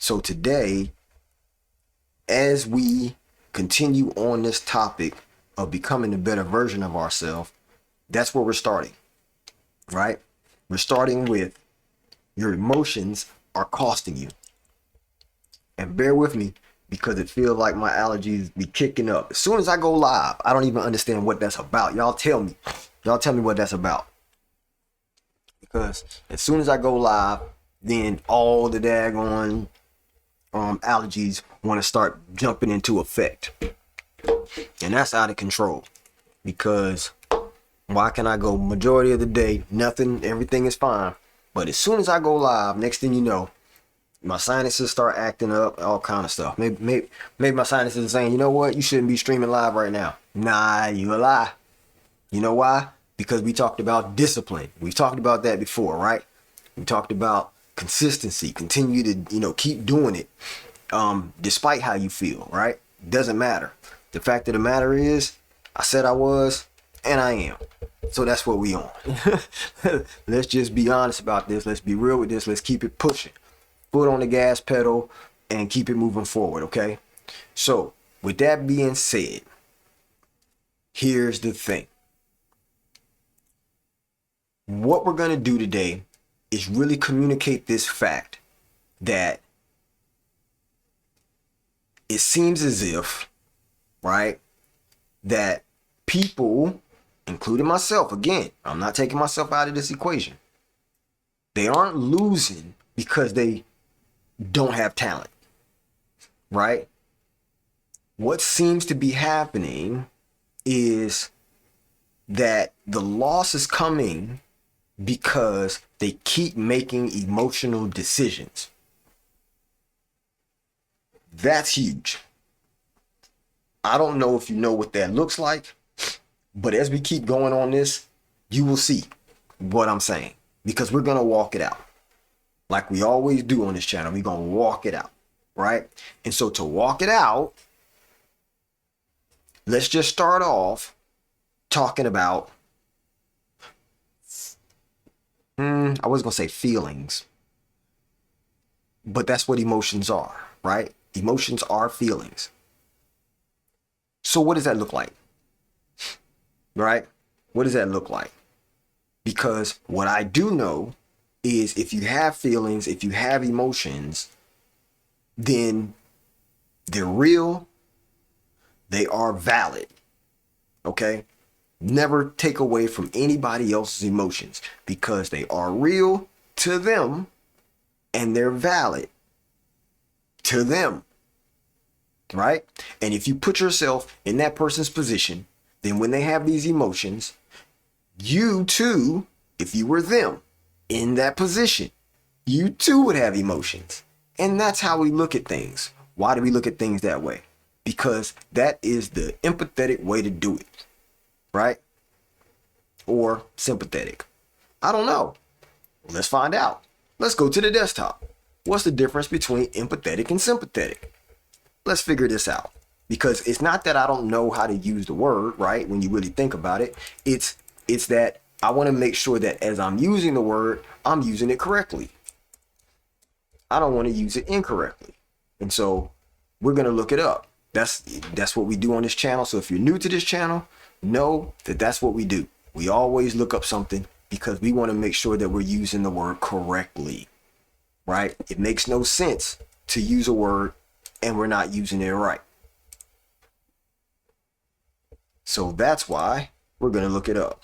So today, as we continue on this topic of becoming a better version of ourselves, that's where we're starting, right? We're starting with your emotions are costing you. And bear with me because it feels like my allergies be kicking up. As soon as I go live, I don't even understand what that's about. Y'all tell me what that's about. Because as soon as I go live, then all the daggone allergies want to start jumping into effect. And that's out of control. Because why can I go majority of the day, nothing, everything is fine. But as soon as I go live, next thing you know, my sinuses start acting up, all kind of stuff. Maybe my sinuses are saying, you know what, you shouldn't be streaming live right now. Nah, you a lie. You know why? Because we talked about discipline. We've talked about that before, right? We talked about consistency. Continue to, keep doing it, despite how you feel, right? Doesn't matter. The fact of the matter is, I said I was, and I am. So that's what we on. Let's just be honest about this. Let's be real with this. Let's keep it pushing. Foot on the gas pedal and keep it moving forward, okay? So, with that being said, here's the thing. What we're going to do today is really communicate this fact that it seems as if, right, that people, including myself, again, I'm not taking myself out of this equation, they aren't losing because they don't have talent, right? What seems to be happening is that the loss is coming because they keep making emotional decisions. That's huge. I don't know if you know what that looks like, but as we keep going on this, you will see what I'm saying, because we're going to walk it out. Like we always do on this channel, we're going to walk it out, right? And so to walk it out, let's just start off talking about, I was going to say feelings, but that's what emotions are, right? Emotions are feelings. So what does that look like, right? What does that look like? Because what I do know is if you have feelings, if you have emotions, then they're real, they are valid, okay? Never take away from anybody else's emotions because they are real to them and they're valid to them, right? And if you put yourself in that person's position, then when they have these emotions, you too, if you were them, in that position, you too would have emotions. And that's how we look at things. Why do we look at things that way? Because that is the empathetic way to do it, right? Or sympathetic. I don't know. Let's find out. Let's go to the desktop. What's the difference between empathetic and sympathetic? Let's figure this out. Because it's not that I don't know how to use the word, right? When you really think about it, it's that I want to make sure that as I'm using the word, I'm using it correctly. I don't want to use it incorrectly. And so we're going to look it up. That's what we do on this channel. So if you're new to this channel, know that that's what we do. We always look up something because we want to make sure that we're using the word correctly, right? It makes no sense to use a word and we're not using it right. So that's why we're going to look it up.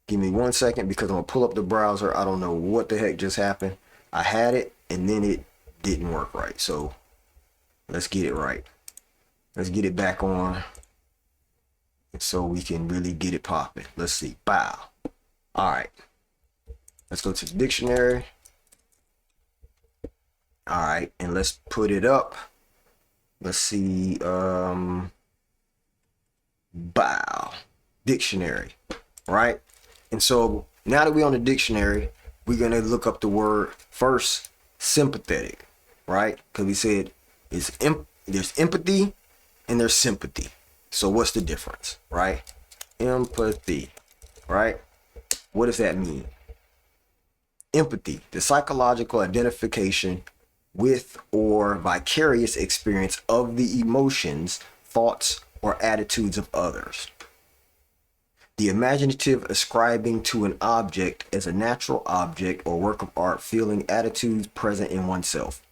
Give me 1 second because I'm going to pull up the browser. I don't know what the heck just happened. I had it and then it didn't work right. So let's get it right. Let's get it back on so we can really get it popping. Let's see. Bow. All right. Let's go to the dictionary. All right. And let's put it up. Let's see. Bow. Dictionary. Right. And so now that we're on the dictionary, we're going to look up the word first, sympathetic, right? Because we said there's empathy and there's sympathy. So what's the difference, right? Empathy, right? What does that mean? Empathy, the psychological identification with or vicarious experience of the emotions, thoughts, or attitudes of others. The imaginative ascribing to an object as a natural object or work of art, feeling attitudes present in oneself.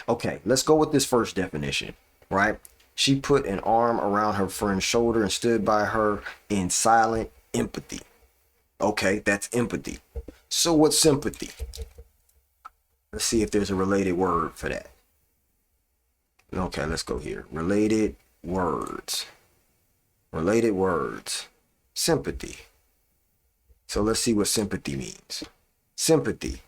Okay, let's go with this first definition, right? She put an arm around her friend's shoulder and stood by her in silent empathy. Okay, that's empathy. So what's sympathy? Let's see if there's a related word for that. Okay, let's go here. Related words. Related words. Sympathy. So let's see what sympathy means. Sympathy.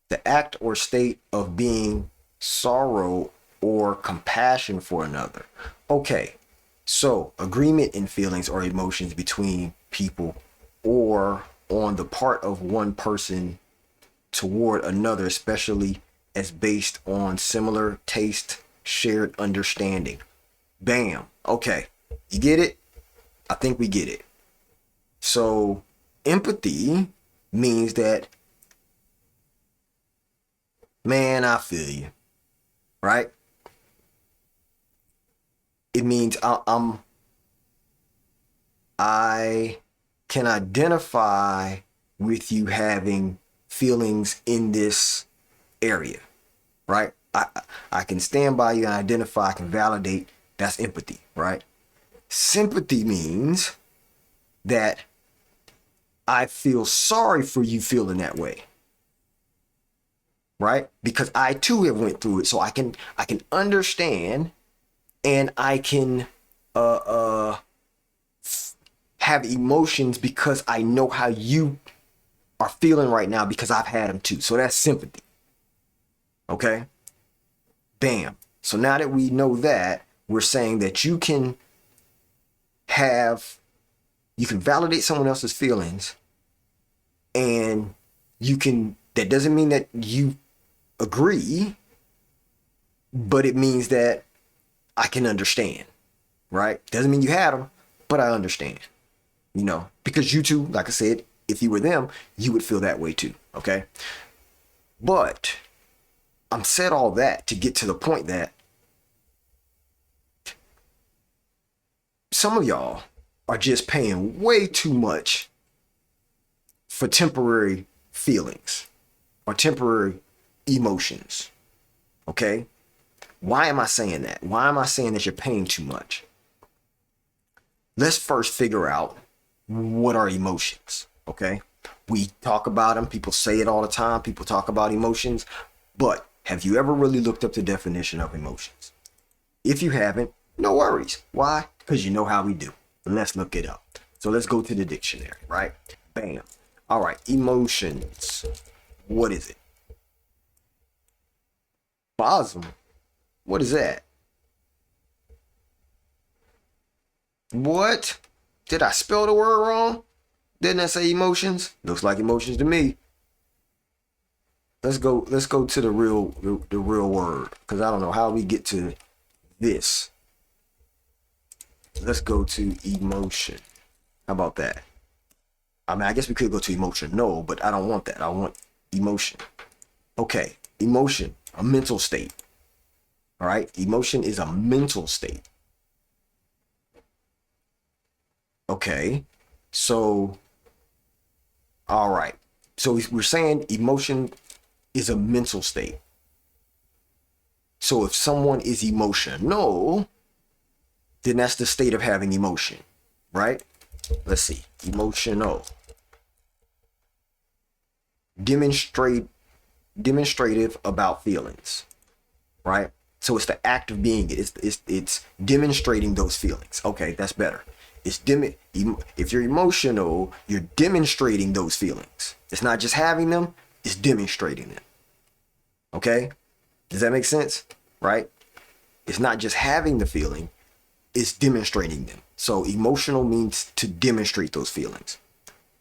The act or state of being sorrow or compassion for another. Okay, so agreement in feelings or emotions between people or on the part of one person toward another, especially as based on similar taste, shared understanding. Bam. Okay, you get it? I think we get it. So empathy means that, man, I feel you, right? It means I can identify with you having feelings in this area, right? I can stand by you and identify, I can validate. That's empathy, right? Sympathy means that I feel sorry for you feeling that way, right? Because I too have went through it, so I can understand, and I can have emotions because I know how you are feeling right now because I've had them too. So that's sympathy. Okay? Bam. So now that we know that, we're saying that you can validate someone else's feelings, and that doesn't mean that you agree, but it means that I can understand, right? Doesn't mean you had them, but I understand, because you too, like I said, if you were them, you would feel that way too, okay? But I'm said all that to get to the point that some of y'all are just paying way too much for temporary feelings or temporary emotions, okay? Why am I saying that? Why am I saying that you're paying too much? Let's first figure out what are emotions, okay? We talk about them. People say it all the time. People talk about emotions. But have you ever really looked up the definition of emotions? If you haven't, no worries. Why? Because you know how we do. Let's look it up. So let's go to the dictionary, right? Bam. All right, emotions. What is it? Bosom. What is that? What? Did I spell the word wrong? Didn't I say emotions? Looks like emotions to me. Let's go to the real word, because I don't know how we get to this. Let's go to emotion. How about that? I mean, I guess we could go to emotion. No, but I don't want that. I want emotion. Okay, emotion, a mental state. All right, emotion is a mental state. Okay, so, all right. So we're saying emotion is a mental state. So if someone is emotional, then that's the state of having emotion, right? Let's see, emotional. Demonstrative about feelings, right? So it's the act of being it. It's demonstrating those feelings. Okay, that's better. If you're emotional, you're demonstrating those feelings. It's not just having them, it's demonstrating them. Okay? Does that make sense? Right? It's not just having the feeling, it's demonstrating them. So emotional means to demonstrate those feelings.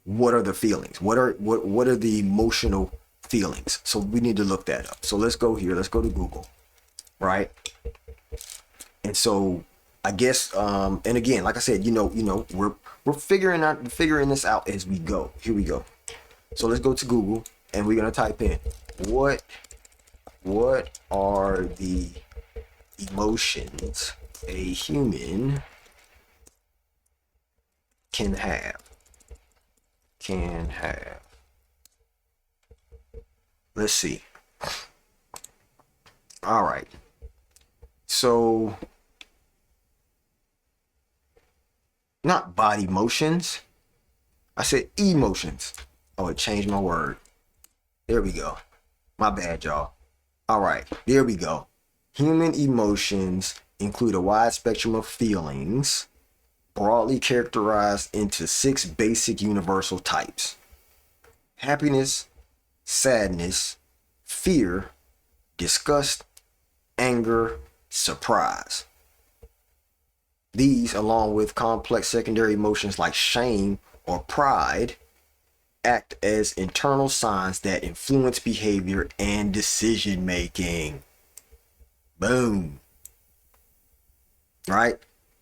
What are the feelings? What are the emotional feelings? So we need to look that up. So let's go here. Let's go to Google. Right? And so I guess and again, like I said, we're figuring this out as we go. Here we go. So let's go to Google and we're gonna type in what are the emotions a human can have. Let's see. All right. So, not body motions. I said emotions. Oh, it changed my word. There we go. My bad, y'all. All right. There we go. Human emotions include a wide spectrum of feelings, broadly characterized into 6 basic universal types: happiness, sadness, fear, disgust, anger, surprise. These, along with complex secondary emotions like shame or pride, act as internal signs that influence behavior and decision making. Boom. Right?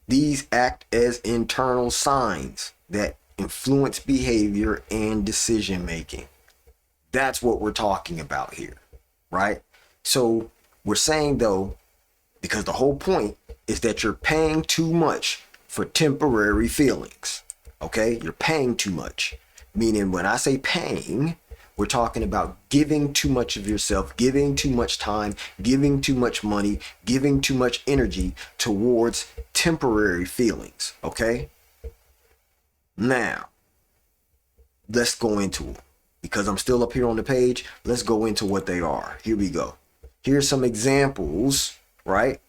These act as internal signs that influence behavior and decision making. That's what we're talking about here, right? So we're saying, though, because the whole point is that you're paying too much for temporary feelings, okay? You're paying too much. Meaning when I say paying, we're talking about giving too much of yourself, giving too much time, giving too much money, giving too much energy towards temporary feelings, okay? Now, let's go into it. Because I'm still up here on the page, let's go into what they are. Here we go. Here's some examples, right?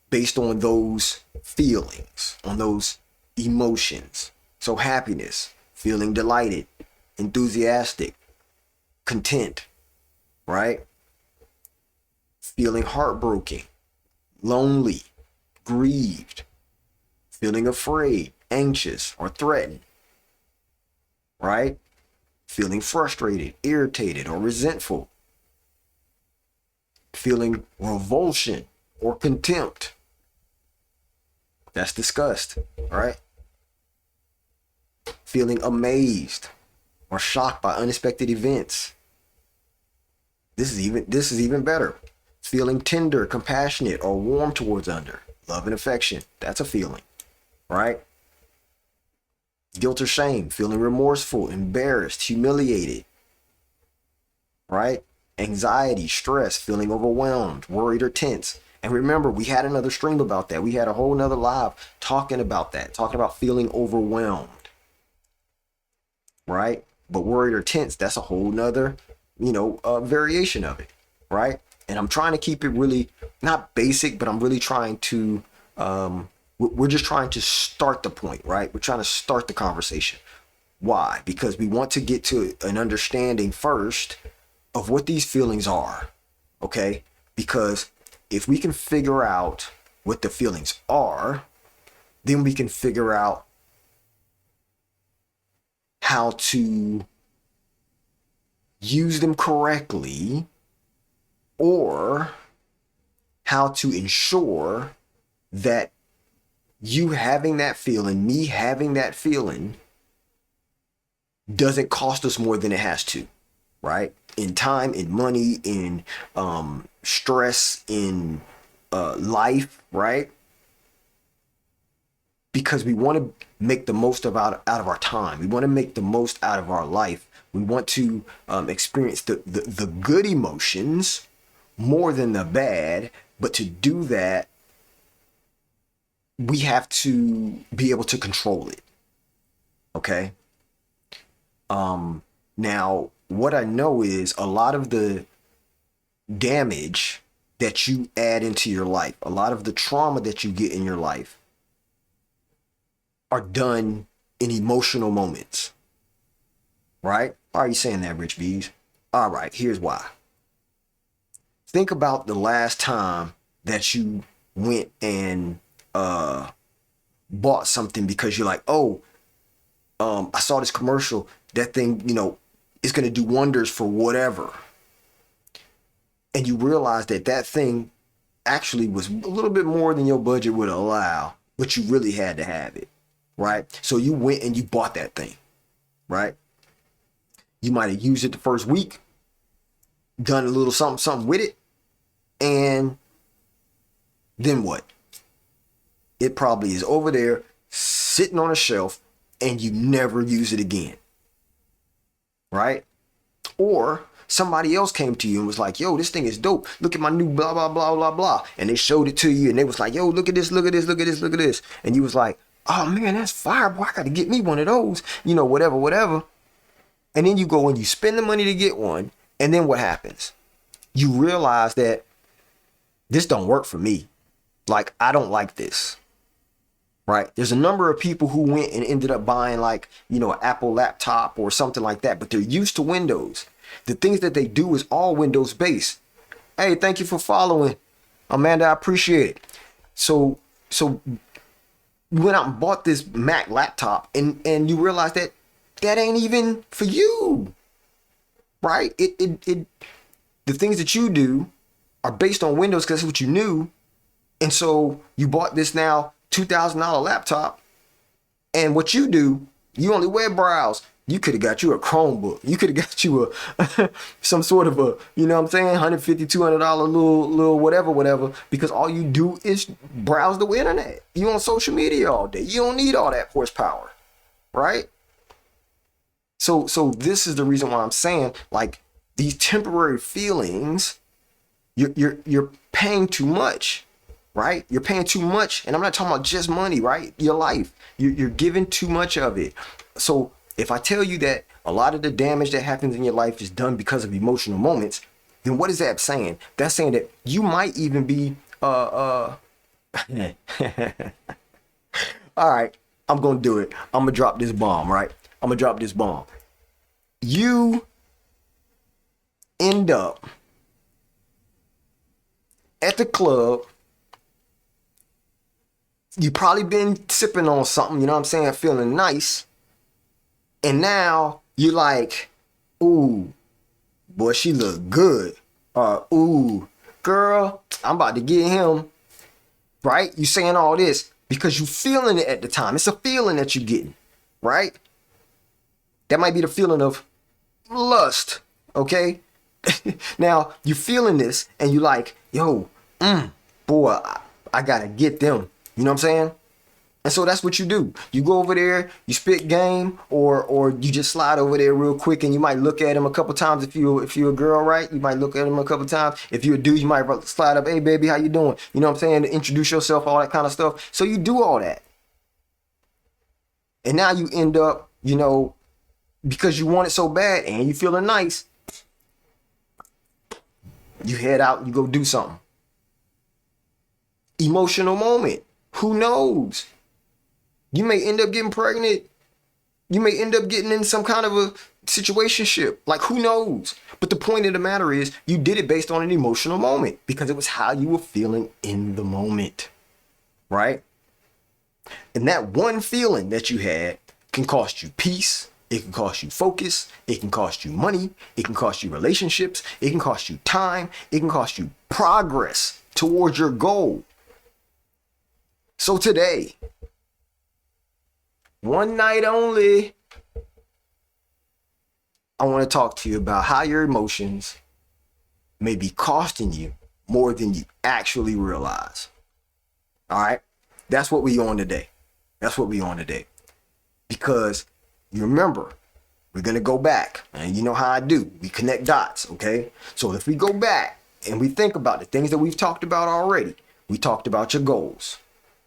Based on those feelings, on those emotions. So happiness, feeling delighted, enthusiastic, content, right? Feeling heartbroken, lonely, grieved, feeling afraid, anxious, or threatened, right? Feeling frustrated, irritated, or resentful. Feeling revulsion or contempt. That's disgust, right? Feeling amazed or shocked by unexpected events. This is even better. Feeling tender, compassionate, or warm towards others. Love and affection. That's a feeling, right? Guilt or shame, feeling remorseful, embarrassed, humiliated, right? Anxiety, stress, feeling overwhelmed, worried, or tense. And remember, we had another stream about that. We had a whole nother live talking about that, talking about feeling overwhelmed, right? But worried or tense, that's a whole nother, variation of it, right? And I'm trying to keep it really not basic, but I'm really trying to we're just trying to start the point, right? We're trying to start the conversation. Why? Because we want to get to an understanding first of what these feelings are, okay? Because if we can figure out what the feelings are, then we can figure out how to use them correctly, or how to ensure that you having that feeling, me having that feeling, doesn't cost us more than it has to, right? In time, in money, in stress, in life, right? Because we want to make the most out of our time. We want to make the most out of our life. We want to experience the good emotions more than the bad. But to do that, we have to be able to control it. Okay? Now, what I know is a lot of the damage that you add into your life, a lot of the trauma that you get in your life, are done in emotional moments. Right? Why are you saying that, Rich Bees? All right, here's why. Think about the last time that you went and bought something because you're like, I saw this commercial. That thing, is going to do wonders for whatever. And you realize that thing actually was a little bit more than your budget would allow, but you really had to have it, right? So you went and you bought that thing, right? You might have used it the first week, done a little something with it, and then what? It probably is over there sitting on a shelf and you never use it again, right? Or somebody else came to you and was like, yo, this thing is dope. Look at my new blah, blah, blah, blah, blah. And they showed it to you and they was like, yo, look at this, look at this, look at this, look at this. And you was like, oh man, that's fire, boy. I got to get me one of those, whatever. And then you go and you spend the money to get one. And then what happens? You realize that this don't work for me. Like, I don't like this. Right? There's a number of people who went and ended up buying like, an Apple laptop or something like that, but they're used to Windows. The things that they do is all Windows based. Hey, thank you for following, Amanda. I appreciate it. So you went out and bought this Mac laptop and you realize that ain't even for you. Right? The things that you do are based on Windows because that's what you knew. And so you bought this now $2,000 laptop, and what you do, you only web browse. You could have got you a Chromebook. You could have got you a some sort of a, $150, $200 little whatever, because all you do is browse the internet. You on social media all day. You don't need all that horsepower, right? So this is the reason why I'm saying, like, these temporary feelings, you're paying too much. Right? You're paying too much. And I'm not talking about just money, right? Your life. You're giving too much of it. So if I tell you that a lot of the damage that happens in your life is done because of emotional moments, then what is that saying? That's saying that you might even be, all right, I'm going to do it. I'm going to drop this bomb, right? I'm going to drop this bomb. You end up at the club. You probably been sipping on something, you know what I'm saying, feeling nice. And now you're like, ooh, boy, she look good. Ooh, girl, I'm about to get him. Right? You saying all this because you feeling it at the time. It's a feeling that you're getting, right? That might be the feeling of lust, okay? Now, you're feeling this and you're like, yo, boy, I gotta get them. You know what I'm saying? And so that's what you do. You go over there, you spit game, or you just slide over there real quick, and you might look at him a couple times. If you're a girl, right? You might look at him a couple times. If you're a dude, you might slide up, hey baby, how you doing? You know what I'm saying? Introduce yourself, all that kind of stuff. So you do all that. And now you end up, because you want it so bad and you feeling nice, you head out and you go do something. Emotional moment. Who knows? You may end up getting pregnant. You may end up getting in some kind of a situationship. Like, who knows? But the point of the matter is, you did it based on an emotional moment because it was how you were feeling in the moment, right? And that one feeling that you had can cost you peace. It can cost you focus. It can cost you money. It can cost you relationships. It can cost you time. It can cost you progress towards your goal. So today, one night only, I want to talk to you about how your emotions may be costing you more than you actually realize. All right? That's what we on today. Because you remember, we're going to go back. And you know how I do. We connect dots, okay? So if we go back and we think about the things that we've talked about already, we talked about your goals.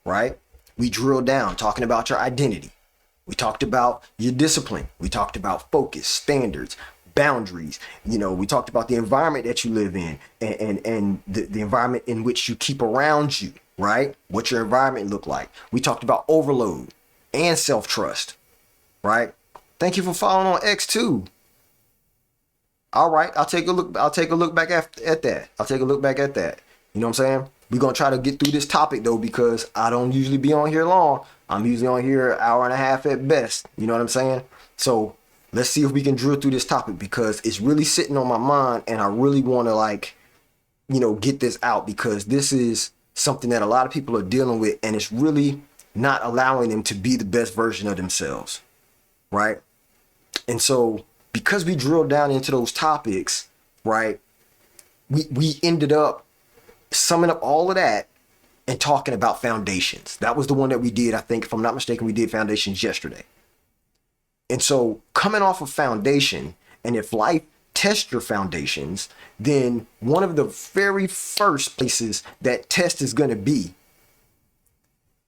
Right? We drill down talking about your identity. We talked about your discipline. We talked about focus, standards, boundaries. We talked about the environment that you live in and the environment in which you keep around you, right? What your environment look like. We talked about overload and self-trust, right? Thank you for following on X too. All right, I'll take a look back at that. I'll take a look back at that. You know what I'm saying? We're going to try to get through this topic, though, because I don't usually be on here long. I'm usually on here an hour and a half at best. You know what I'm saying? So let's see if we can drill through this topic because it's really sitting on my mind and I really want to, get this out because this is something that a lot of people are dealing with and it's really not allowing them to be the best version of themselves. Right? And so because we drilled down into those topics, right? We ended up summing up all of that and talking about foundations. That was the one that we did. I think, if I'm not mistaken, we did foundations yesterday. And so coming off of foundation, and if life tests your foundations, then one of the very first places that test is going to be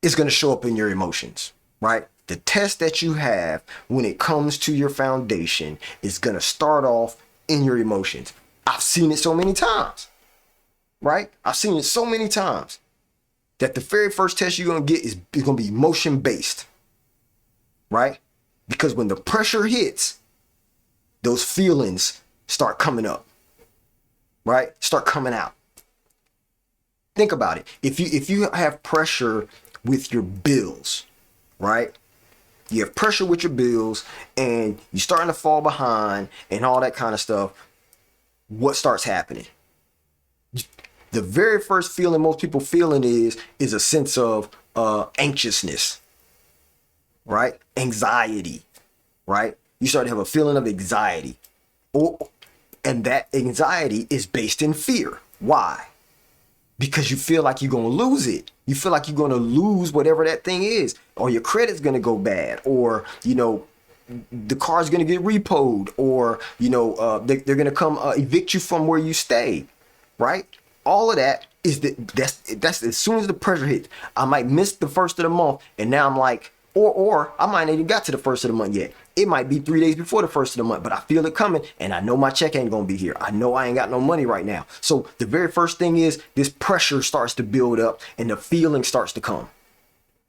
is going to show up in your emotions, right? The test that you have when it comes to your foundation is going to start off in your emotions. I've seen it so many times, right? I've seen it so many times that the very first test you're going to get is going to be emotion based, right? Because when the pressure hits, those feelings start coming up, right? Start coming out. Think about it. If you have pressure with your bills, right? You have pressure with your bills and you're starting to fall behind and all that kind of stuff. What starts happening? The very first feeling most people feeling is a sense of anxiousness, right? Anxiety, right? You start to have a feeling of anxiety. And that anxiety is based in fear. Why? Because you feel like you're going to lose it. You feel like you're going to lose whatever that thing is, or your credit's going to go bad, or, the car's going to get repoed, or, they're going to come evict you from where you stay, right? All of that is that's as soon as the pressure hits, I might miss the first of the month, and now I'm like, or I might not even got to the first of the month yet. It might be 3 days before the first of the month, but I feel it coming, and I know my check ain't gonna be here. I know I ain't got no money right now. So the very first thing is this pressure starts to build up, and the feeling starts to come,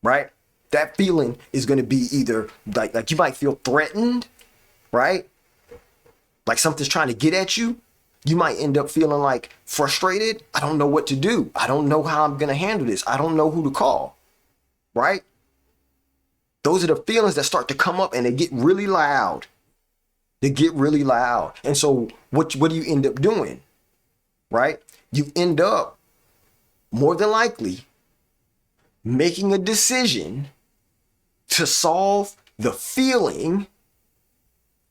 right? That feeling is gonna be either like you might feel threatened, right? Like something's trying to get at you. You might end up feeling like frustrated. I don't know what to do. I don't know how I'm gonna handle this. I don't know who to call, right? Those are the feelings that start to come up and they get really loud. They get really loud. And so what do you end up doing? Right? You end up more than likely making a decision to solve the feeling,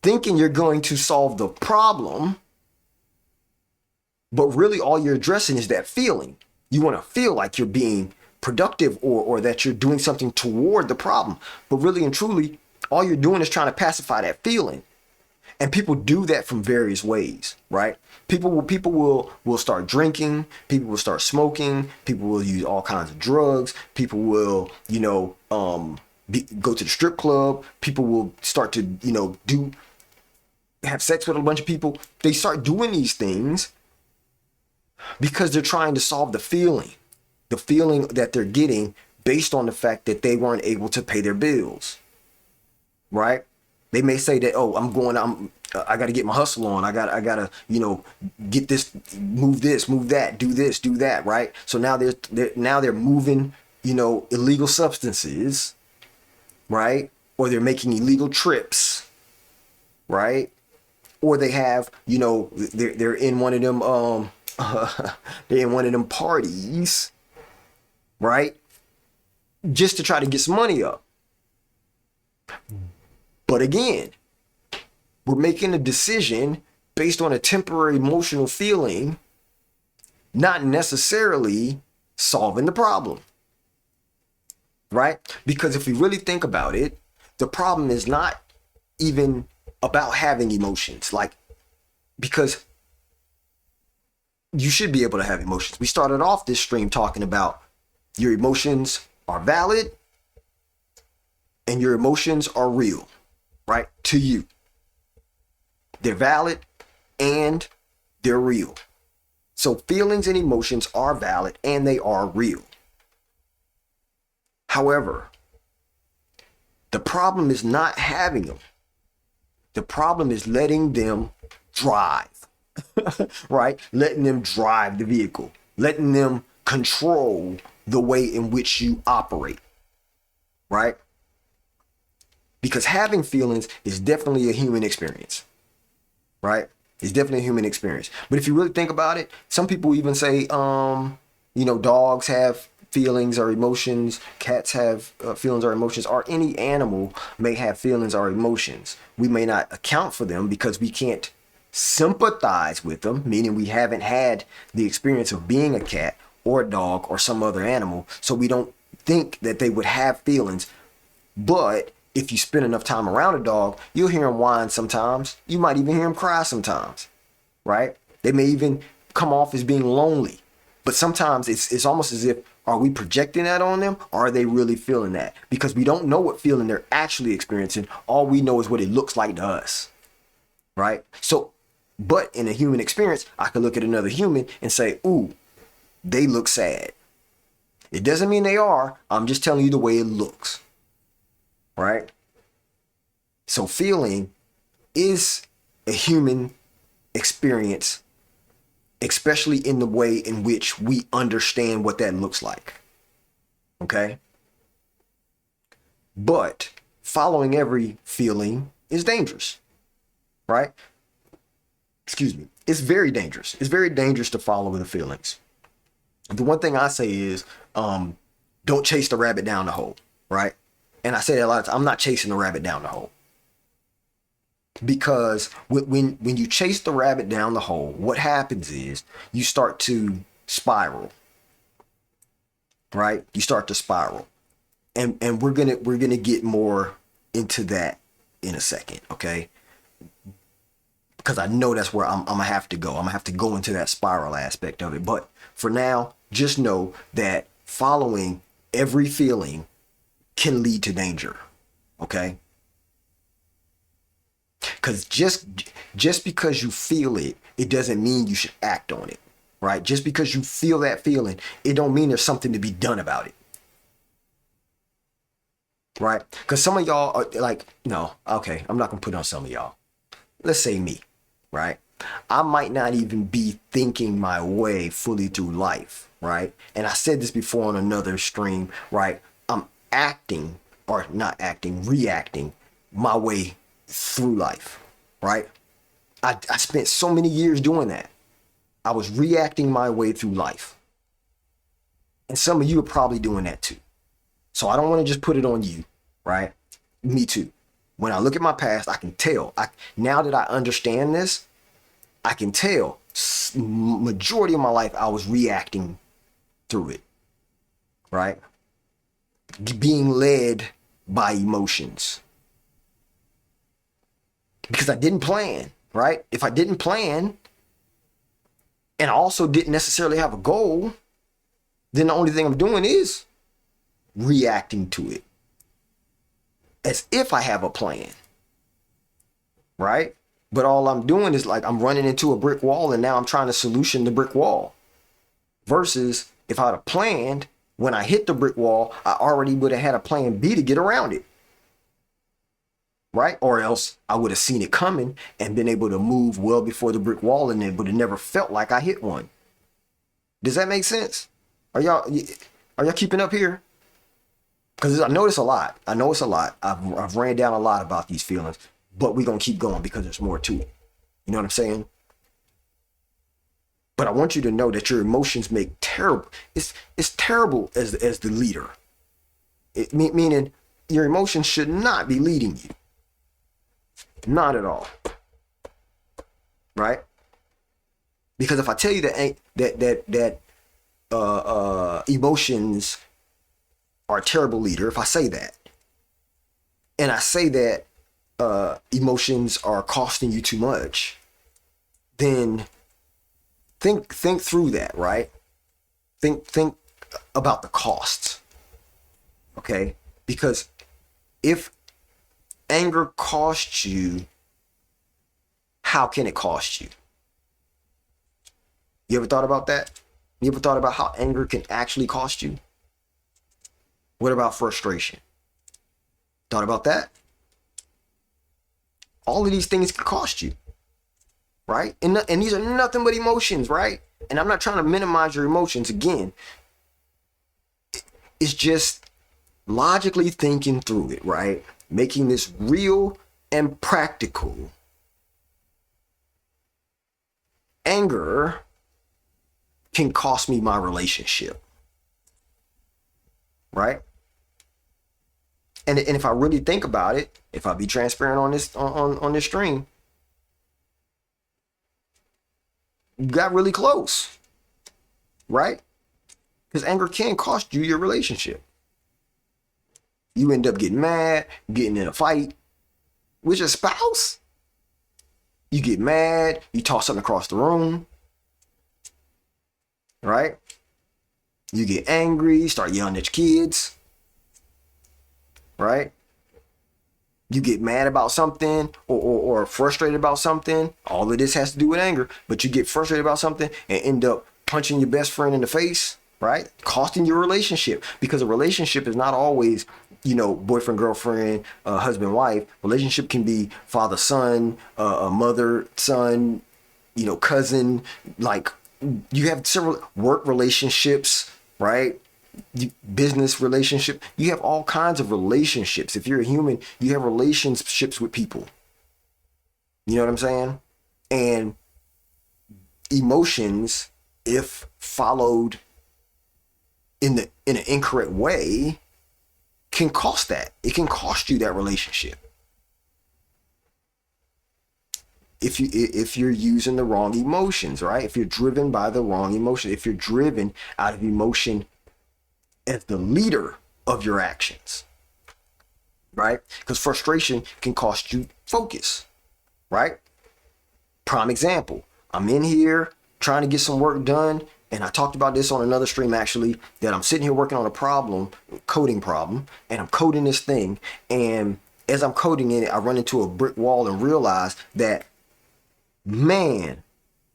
thinking you're going to solve the problem, but really all you're addressing is that feeling. You want to feel like you're being productive or that you're doing something toward the problem. But really and truly, all you're doing is trying to pacify that feeling. And people do that from various ways, right? People will start drinking, people will start smoking, people will use all kinds of drugs, people will, go to the strip club, people will start to, have sex with a bunch of people. They start doing these things because they're trying to solve the feeling that they're getting based on the fact that they weren't able to pay their bills, right? They may say that, I got to get my hustle on. I got to, get this, move that, do this, do that, right? So now they're moving, illegal substances, right? Or they're making illegal trips, right? Or they have, they're in one of them, they're in one of them parties, right? Just to try to get some money up. But again, we're making a decision based on a temporary emotional feeling, not necessarily solving the problem, right? Because if we really think about it, the problem is not even about having emotions, because you should be able to have emotions. We started off this stream talking about your emotions are valid and your emotions are real, right? To you. They're valid and they're real. So feelings and emotions are valid and they are real. However, the problem is not having them. The problem is letting them drive, right? Letting them drive the vehicle, letting them control the way in which you operate, right? Because having feelings is definitely a human experience, right? It's definitely a human experience. But if you really think about it, some people even say, dogs have feelings or emotions. Cats have feelings or emotions, or any animal may have feelings or emotions. We may not account for them because we can't sympathize with them, meaning we haven't had the experience of being a cat or a dog or some other animal, so we don't think that they would have feelings. But if you spend enough time around a dog, you'll hear them whine sometimes. You might even hear them cry sometimes, right? They may even come off as being lonely. But sometimes it's almost as if, are we projecting that on them, or are they really feeling that? Because we don't know what feeling they're actually experiencing. All we know is what it looks like to us, right? So, but in a human experience, I could look at another human and say, ooh, they look sad. It doesn't mean they are. I'm just telling you the way it looks, right? So feeling is a human experience, especially in the way in which we understand what that looks like. Okay? But following every feeling is dangerous, right? Excuse me. It's very dangerous. It's very dangerous to follow the feelings. The one thing I say is, don't chase the rabbit down the hole, right? And I say that a lot of times. I'm not chasing the rabbit down the hole. Because when you chase the rabbit down the hole, what happens is you start to spiral, right? You start to spiral, and we're gonna get more into that in a second, okay? Because I know that's where I'm gonna have to go. I'm gonna have to go into that spiral aspect of it. But for now, just know that following every feeling can lead to danger, okay? Because just because you feel it, it doesn't mean you should act on it, right? Just because you feel that feeling, it don't mean there's something to be done about it, right? Because some of y'all are like, no, okay, I'm not gonna put on some of y'all. Let's say me, right? I might not even be thinking my way fully through life, right? And I said this before on another stream, right? I'm acting, or not acting, reacting my way through life, right? I spent so many years doing that. I was reacting my way through life. And some of you are probably doing that too. So I don't want to just put it on you, right? Me too. When I look at my past, I can tell. Now that I understand this, I can tell majority of my life I was reacting through it, right? Being led by emotions. Because I didn't plan, right? If I didn't plan and I also didn't necessarily have a goal, then the only thing I'm doing is reacting to it as if I have a plan, right? But all I'm doing is like I'm running into a brick wall and now I'm trying to solution the brick wall. Versus if I'd have planned, when I hit the brick wall, I already would have had a plan B to get around it. Right? Or else I would have seen it coming and been able to move well before the brick wall, and it would have never felt like I hit one. Does that make sense? Are y'all keeping up here? Because I know it's a lot. I know it's a lot. I've ran down a lot about these feelings, but we're gonna keep going because there's more to it. You know what I'm saying? But I want you to know that your emotions make terrible. It's terrible as the leader. Meaning your emotions should not be leading you. Not at all, right? Because if I tell you that emotions are a terrible leader, if I say that, and I say that emotions are costing you too much, then think through that, right? Think about the costs, okay? Because if anger costs you, how can it cost you? You ever thought about that? You ever thought about how anger can actually cost you? What about frustration? Thought about that? All of these things can cost you, right? And these are nothing but emotions, right? And I'm not trying to minimize your emotions. Again, it's just logically thinking through it, right? Making this real and practical. Anger can cost me my relationship. right? And if I really think about it, if I be transparent on this on this stream, you got really close, right? Because anger can cost you your relationship. You end up getting mad, getting in a fight with your spouse. You get mad, you toss something across the room, right? You get angry, start yelling at your kids, right? You get mad about something or frustrated about something. All of this has to do with anger, but you get frustrated about something and end up punching your best friend in the face, right? Costing your relationship, because a relationship is not always, boyfriend, girlfriend, husband, wife. Relationship can be father, son, mother, son, cousin. Like, you have several work relationships, right? Business relationship. You have all kinds of relationships. If you're a human, you have relationships with people. You know what I'm saying? And emotions, if followed in an incorrect way, can cost that. It can cost you that relationship. If you're using the wrong emotions, right? If you're driven by the wrong emotion, if you're driven out of emotion as the leader of your actions, right? Because frustration can cost you focus, right? Prime example, I'm in here trying to get some work done, and I talked about this on another stream actually, that I'm sitting here working on a coding problem, and I'm coding this thing, and as I'm coding it, I run into a brick wall and realize that, man,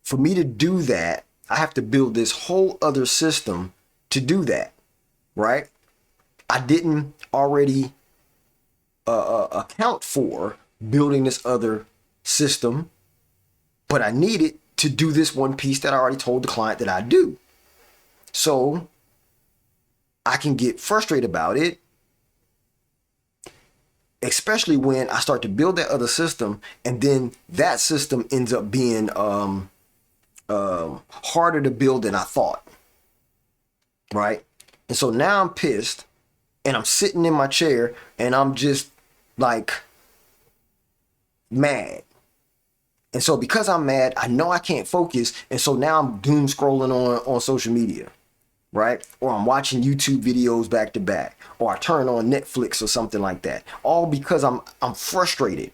for me to do that, I have to build this whole other system to do that, right? I didn't already account for building this other system, but I needed to do this one piece that I already told the client that I do. So I can get frustrated about it, especially when I start to build that other system, and then that system ends up being harder to build than I thought, right? And so now I'm pissed, and I'm sitting in my chair, and I'm just like mad. And so because I'm mad, I know I can't focus, and so now I'm doom scrolling on social media, right? Or I'm watching YouTube videos back to back, or I turn on Netflix or something like that. All because I'm frustrated.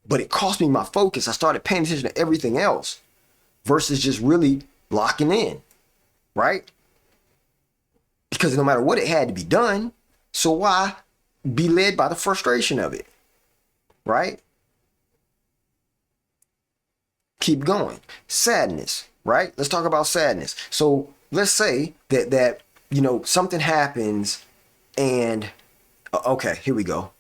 But it cost me my focus. I started paying attention to everything else versus just really locking in, right? Because no matter what, it had to be done. So why be led by the frustration of it, right? Keep going. Sadness, right? Let's talk about sadness. So let's say that something happens, and okay, here we go.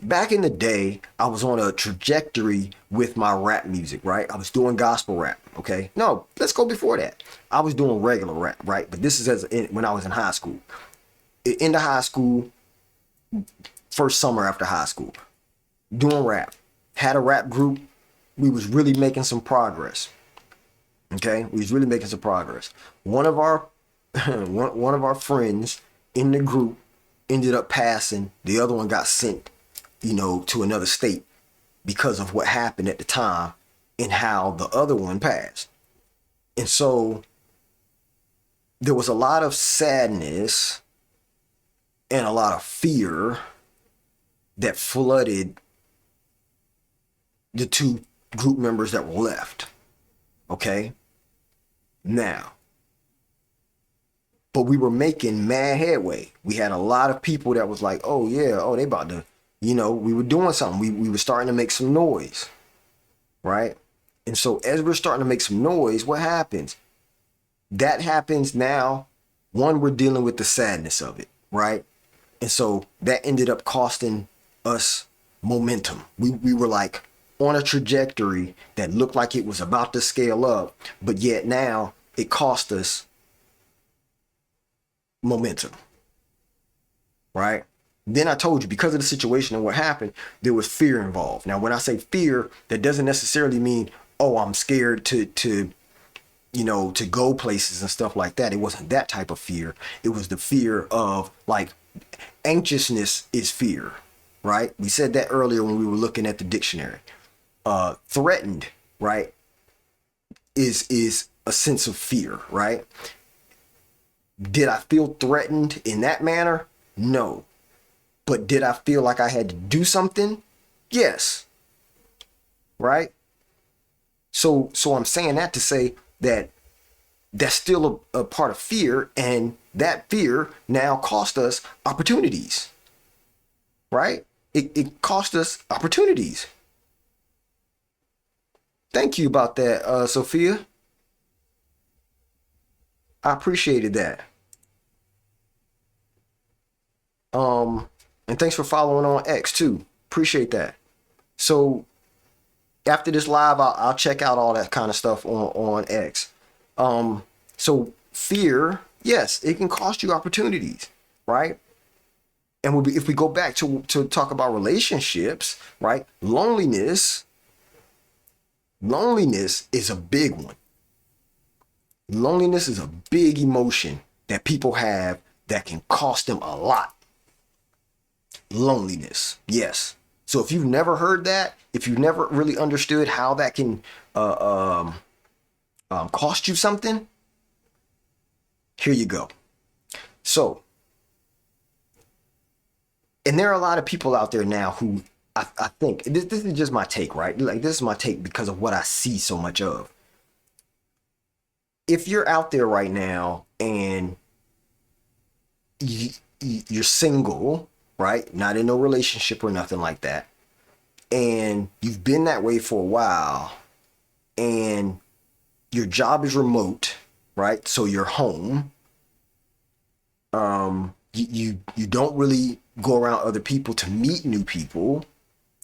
Back in the day, I was on a trajectory with my rap music, right? I was doing gospel rap, okay? No, let's go before that. I was doing regular rap, right? But this is when I was in high school. Into high school, first summer after high school, doing rap. Had a rap group. We was really making some progress. Okay, we was really making some progress. One of our one of our friends in the group ended up passing. The other one got sent, to another state because of what happened at the time and how the other one passed. And so there was a lot of sadness and a lot of fear that flooded the two group members that were left. Okay? Now, but we were making mad headway. We had a lot of people that was like, oh yeah, they about to, we were doing something. We were starting to make some noise, right? And so as we're starting to make some noise, what happens? That happens now. One, we're dealing with the sadness of it, right? And so that ended up costing us momentum. We were like on a trajectory that looked like it was about to scale up, but yet now it cost us momentum, right? Then I told you, because of the situation and what happened, there was fear involved. Now, when I say fear, that doesn't necessarily mean, oh, I'm scared to to go places and stuff like that. It wasn't that type of fear. It was the fear of like anxiousness is fear, right? We said that earlier when we were looking at the dictionary. Threatened, right, is a sense of fear, right? Did I feel threatened in that manner? No. But did I feel like I had to do something? Yes. Right? So I'm saying that to say that that's still a part of fear, and that fear now cost us opportunities. Right? It cost us opportunities. Thank you about that, Sophia. I appreciated that. And thanks for following on X too. Appreciate that. So after this live, I'll check out all that kind of stuff on X. So fear, yes, it can cost you opportunities, right? And if we go back to talk about relationships, right? Loneliness is a big one. Loneliness is a big emotion that people have that can cost them a lot. Loneliness, yes. So if you've never heard that, if you've never really understood how that can cost you something, here you go. So, and there are a lot of people out there now who I think this is just my take, right? Like, this is my take because of what I see so much of. If you're out there right now and you're single, right? Not in no relationship or nothing like that, and you've been that way for a while, and your job is remote, right? So you're home. You don't really go around other people to meet new people,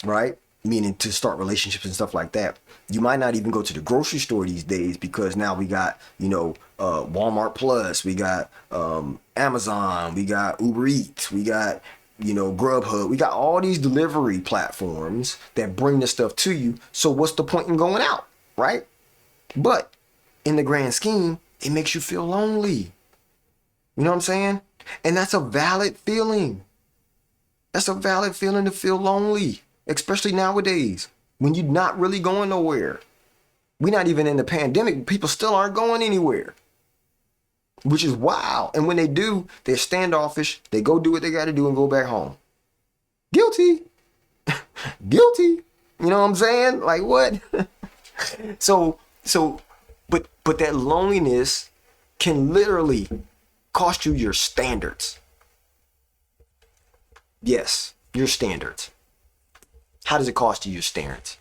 right? Meaning to start relationships and stuff like that. You might not even go to the grocery store these days because now we got, Walmart Plus, we got Amazon, we got Uber Eats, we got, Grubhub. We got all these delivery platforms that bring this stuff to you. So what's the point in going out, right? But in the grand scheme, it makes you feel lonely. You know what I'm saying? And that's a valid feeling. That's a valid feeling to feel lonely, especially nowadays when you're not really going nowhere. We're not even in the pandemic. People still aren't going anywhere, which is wild. And when they do, they're standoffish. They go do what they got to do and go back home. Guilty. Guilty. You know what I'm saying? Like, what? But that loneliness can literally cost you your standards. Yes, your standards. How does it cost you your standards?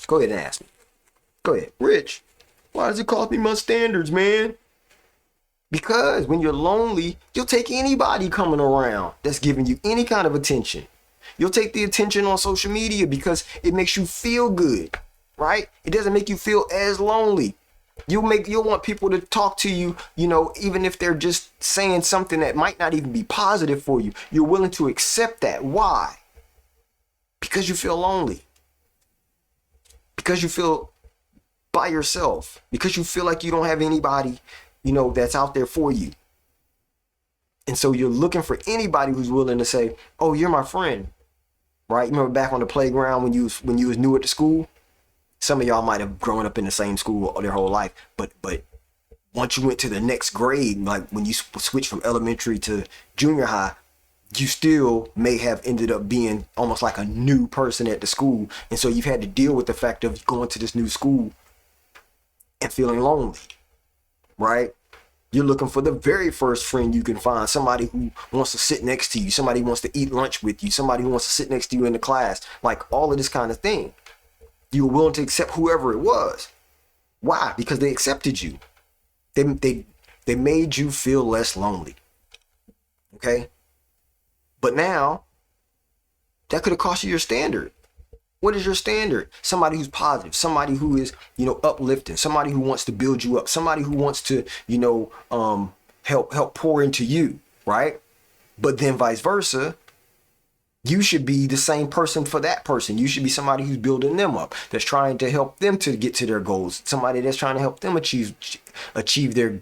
Go ahead and ask me. Go ahead. Rich, why does it cost me my standards, man? Because when you're lonely, you'll take anybody coming around that's giving you any kind of attention. You'll take the attention on social media because it makes you feel good, right? It doesn't make you feel as lonely. You'll want people to talk to you, even if they're just saying something that might not even be positive for you. You're willing to accept that. Why? Because you feel lonely. Because you feel by yourself. Because you feel like you don't have anybody, that's out there for you. And so you're looking for anybody who's willing to say, "Oh, you're my friend." Right? You remember back on the playground when you was new at the school? Some of y'all might have grown up in the same school their whole life, but once you went to the next grade, like when you switched from elementary to junior high, you still may have ended up being almost like a new person at the school. And so you've had to deal with the fact of going to this new school and feeling lonely, right? You're looking for the very first friend you can find, somebody who wants to sit next to you, somebody who wants to eat lunch with you, somebody who wants to sit next to you in the class, like all of this kind of thing. You were willing to accept whoever it was. Why? Because they accepted you. They made you feel less lonely. Okay? But now, that could have cost you your standard. What is your standard? Somebody who's positive, somebody who is, uplifting, somebody who wants to build you up, somebody who wants to, help pour into you, right? But then vice versa, You should be the same person for that person. You should be somebody who's building them up, that's trying to help them to get to their goals. Somebody that's trying to help them achieve their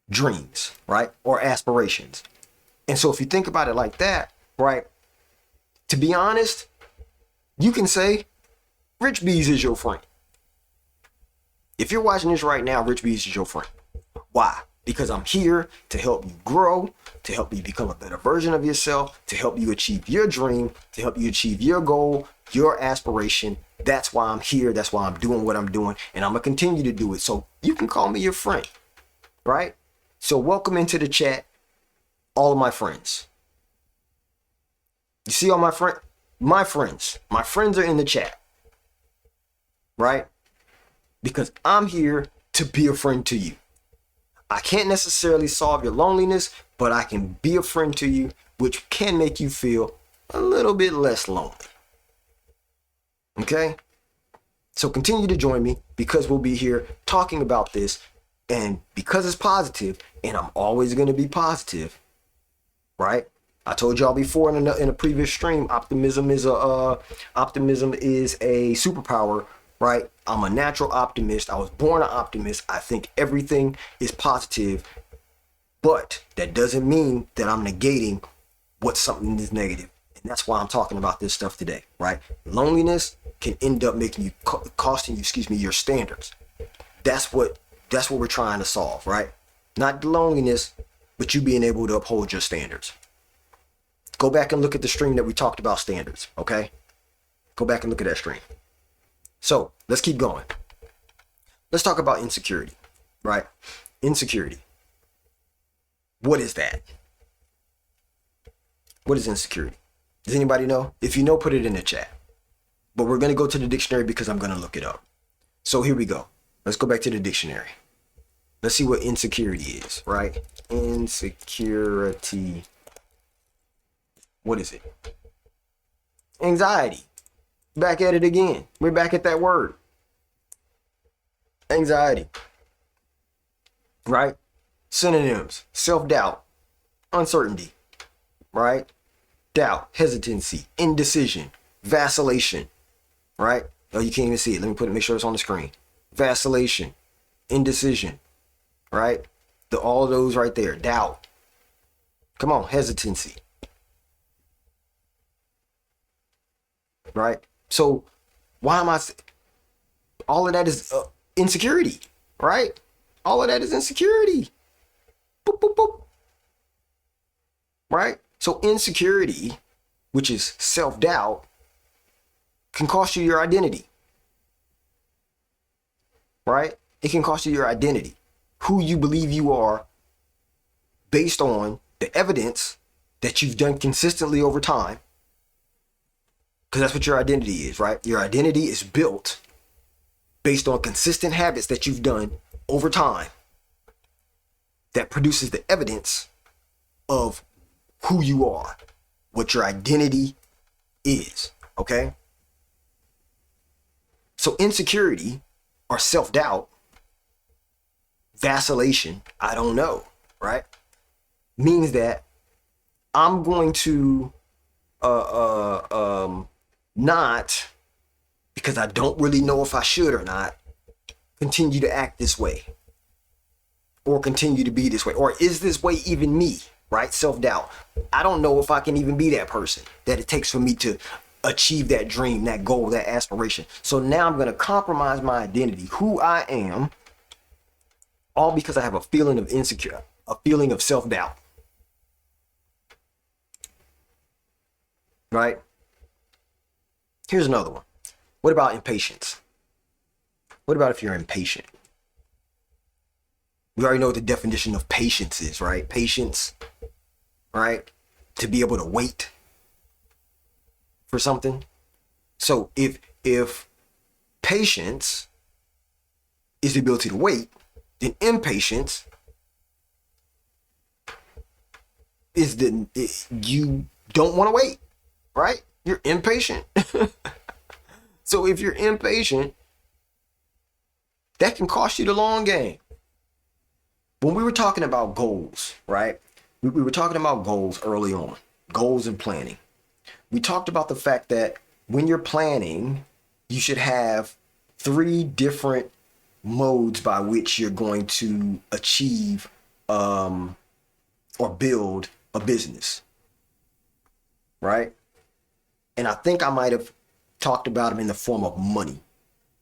dreams, right? Or aspirations. And so if you think about it like that, right? To be honest, you can say Rich Bees is your friend. If you're watching this right now, Rich Bees is your friend. Why? Because I'm here to help you grow, to help you become a better version of yourself, to help you achieve your dream, to help you achieve your goal, your aspiration. That's why I'm here. That's why I'm doing what I'm doing. And I'm going to continue to do it. So you can call me your friend, right? So welcome into the chat, all of my friends. You see all my friends? My friends are in the chat, right? Because I'm here to be a friend to you. I can't necessarily solve your loneliness, but I can be a friend to you, which can make you feel a little bit less lonely. Okay? So continue to join me because we'll be here talking about this. And because it's positive, and I'm always going to be positive, right? I told y'all before in a previous stream, optimism is a superpower, right? I'm a natural optimist. I was born an optimist. I think everything is positive, but that doesn't mean that I'm negating what something is negative. And that's why I'm talking about this stuff today, right? Loneliness can end up making you costing you, your standards. That's what we're trying to solve, right? Not the loneliness, but you being able to uphold your standards. Go back and look at the stream that we talked about standards, okay? Go back and look at that stream. So let's keep going. Let's talk about insecurity, right? Insecurity. What is that? What is insecurity? Does anybody know? If you know, put it in the chat. But we're going to go to the dictionary because I'm going to look it up. So here we go. Let's go back to the dictionary. Let's see what insecurity is, right? Insecurity. What is it? Anxiety. Back at it again. We're back at that word. Anxiety. Right? Synonyms. Self-doubt. Uncertainty. Right? Doubt. Hesitancy. Indecision. Vacillation. Right? Oh, you can't even see it. Let me make sure it's on the screen. Vacillation. Indecision. Right? All of those right there. Doubt. Come on. Hesitancy. Right? So why am I, all of that is insecurity, right? All of that is insecurity. Boop, boop, boop. Right? So insecurity, which is self-doubt, can cost you your identity. Right? It can cost you your identity. Who you believe you are based on the evidence that you've done consistently over time. Because that's what your identity is, right? Your identity is built based on consistent habits that you've done over time that produces the evidence of who you are, what your identity is, okay? So insecurity or self-doubt, vacillation, I don't know, right? Means that I'm going to not, because I don't really know if I should or not, continue to act this way or continue to be this way, or is this way even me, right? Self-doubt. I don't know if I can even be that person that it takes for me to achieve that dream, that goal, that aspiration. So now I'm going to compromise my identity, who I am, all because I have a feeling of insecure, a feeling of self-doubt, right? Here's another one. What about impatience? What about if you're impatient? We already know what the definition of patience is, right? Patience, right? To be able to wait for something. So if patience is the ability to wait, then impatience is you don't want to wait, right? You're impatient. So if you're impatient, that can cost you the long game. When we were talking about goals, right? We were talking about goals early on. goals and planning. We talked about the fact that when you're planning, you should have 3 different modes by which you're going to achieve or build a business, right? And I think I might have talked about them in the form of money.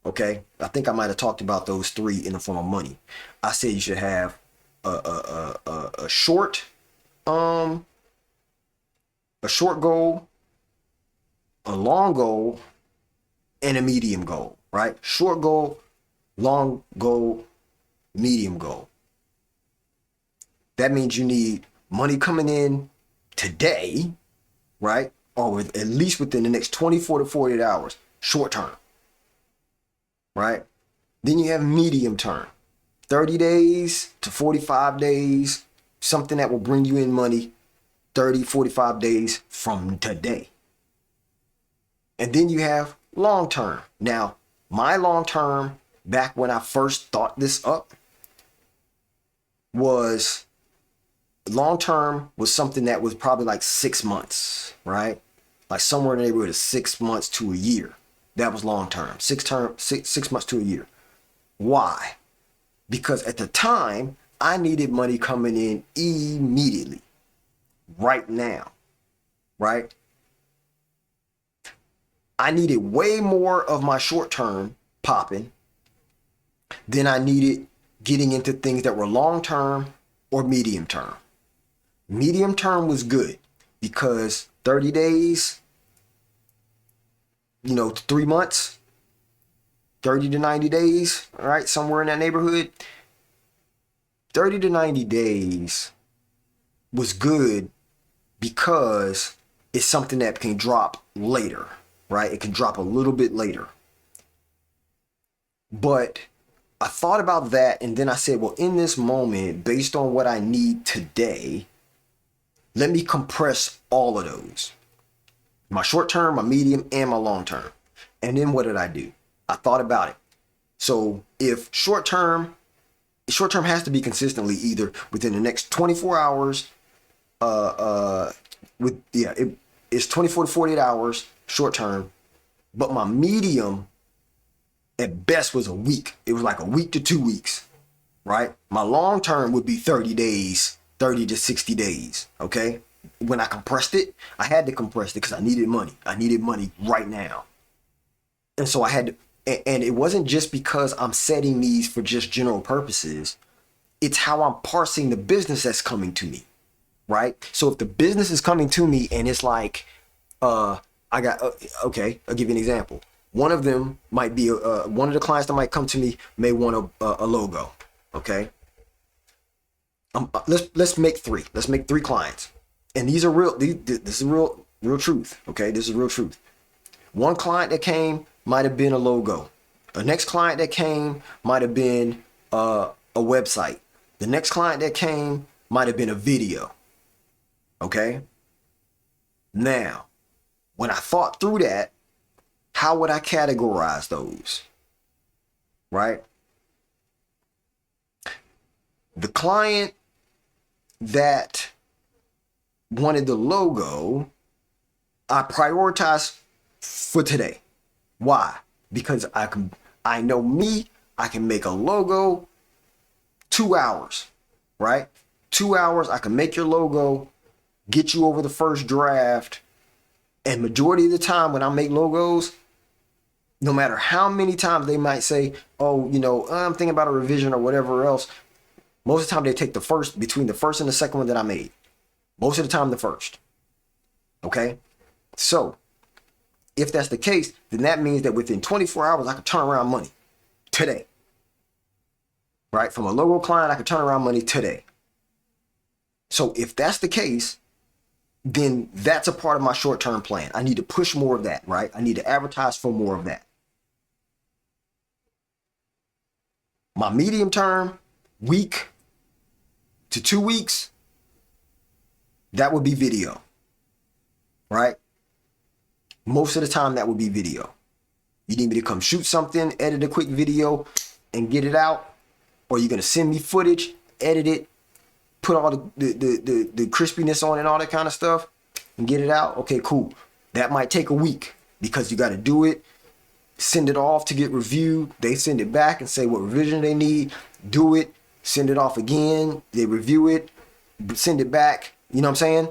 Okay, I think I might have talked about those 3 in the form of money. I said you should have a short goal, a long goal, and a medium goal, right? Short goal, long goal, medium goal. That means you need money coming in today, right? Or at least within the next 24 to 48 hours, short term, right? Then you have medium term, 30 days to 45 days, something that will bring you in money 30, 45 days from today. And then you have long term. Now, my long term, back when I first thought this up, was long term was something that was probably like 6 months, right? Like somewhere in the neighborhood of 6 months to a year. That was long term. 6 months to a year. Why? Because at the time, I needed money coming in immediately, right now, right? I needed way more of my short term popping than I needed getting into things that were long term or medium term. Medium term was good because 30 days, 3 months, 30 to 90 days, all right, somewhere in that neighborhood. 30 to 90 days was good because it's something that can drop later, right? It can drop a little bit later. But I thought about that and then I said, well, in this moment, based on what I need today, let me compress all of those. My short term, my medium, and my long term. And then what did I do? I thought about it. So if short term has to be consistently either within the next 24 hours, it's 24 to 48 hours short term, but my medium at best was a week. It was like a week to 2 weeks, right? My long term would be 30 days, 30 to 60 days, okay? When I compressed it, I had to compress it because I needed money. I needed money right now. And so I had to, and it wasn't just because I'm setting these for just general purposes. It's how I'm parsing the business that's coming to me, right? So if the business is coming to me and it's like, okay, I'll give you an example. One of them might be, one of the clients that might come to me may want a logo, okay? Let's make 3. Let's make 3 clients. And these are real, this is real truth, okay? This is real truth. One client that came might have been a logo. The next client that came might have been a website. The next client that came might have been a video, okay? Now, when I thought through that, how would I categorize those, right? The client that wanted the logo, I prioritized for today. Why? Because I know me, I can make a logo 2 hours, right? 2 hours, I can make your logo, get you over the first draft. And majority of the time when I make logos, no matter how many times they might say, oh, I'm thinking about a revision or whatever else, most of the time they take between the first and the second one that I made. Most of the time the first. Okay? So, if that's the case, then that means that within 24 hours, I can turn around money today. Right? From a logo client, I can turn around money today. So if that's the case, then that's a part of my short-term plan. I need to push more of that, right? I need to advertise for more of that. My medium term, week to 2 weeks, that would be video, right? Most of the time that would be video. You need me to come shoot something, edit a quick video and get it out, or you're going to send me footage, edit it, put all the crispiness on and all that kind of stuff. and get it out. Okay, cool. That might take a week because you got to do it, send it off to get reviewed. They send it back and say what revision they need, do it, send it off again. They review it, send it back. You know what I'm saying?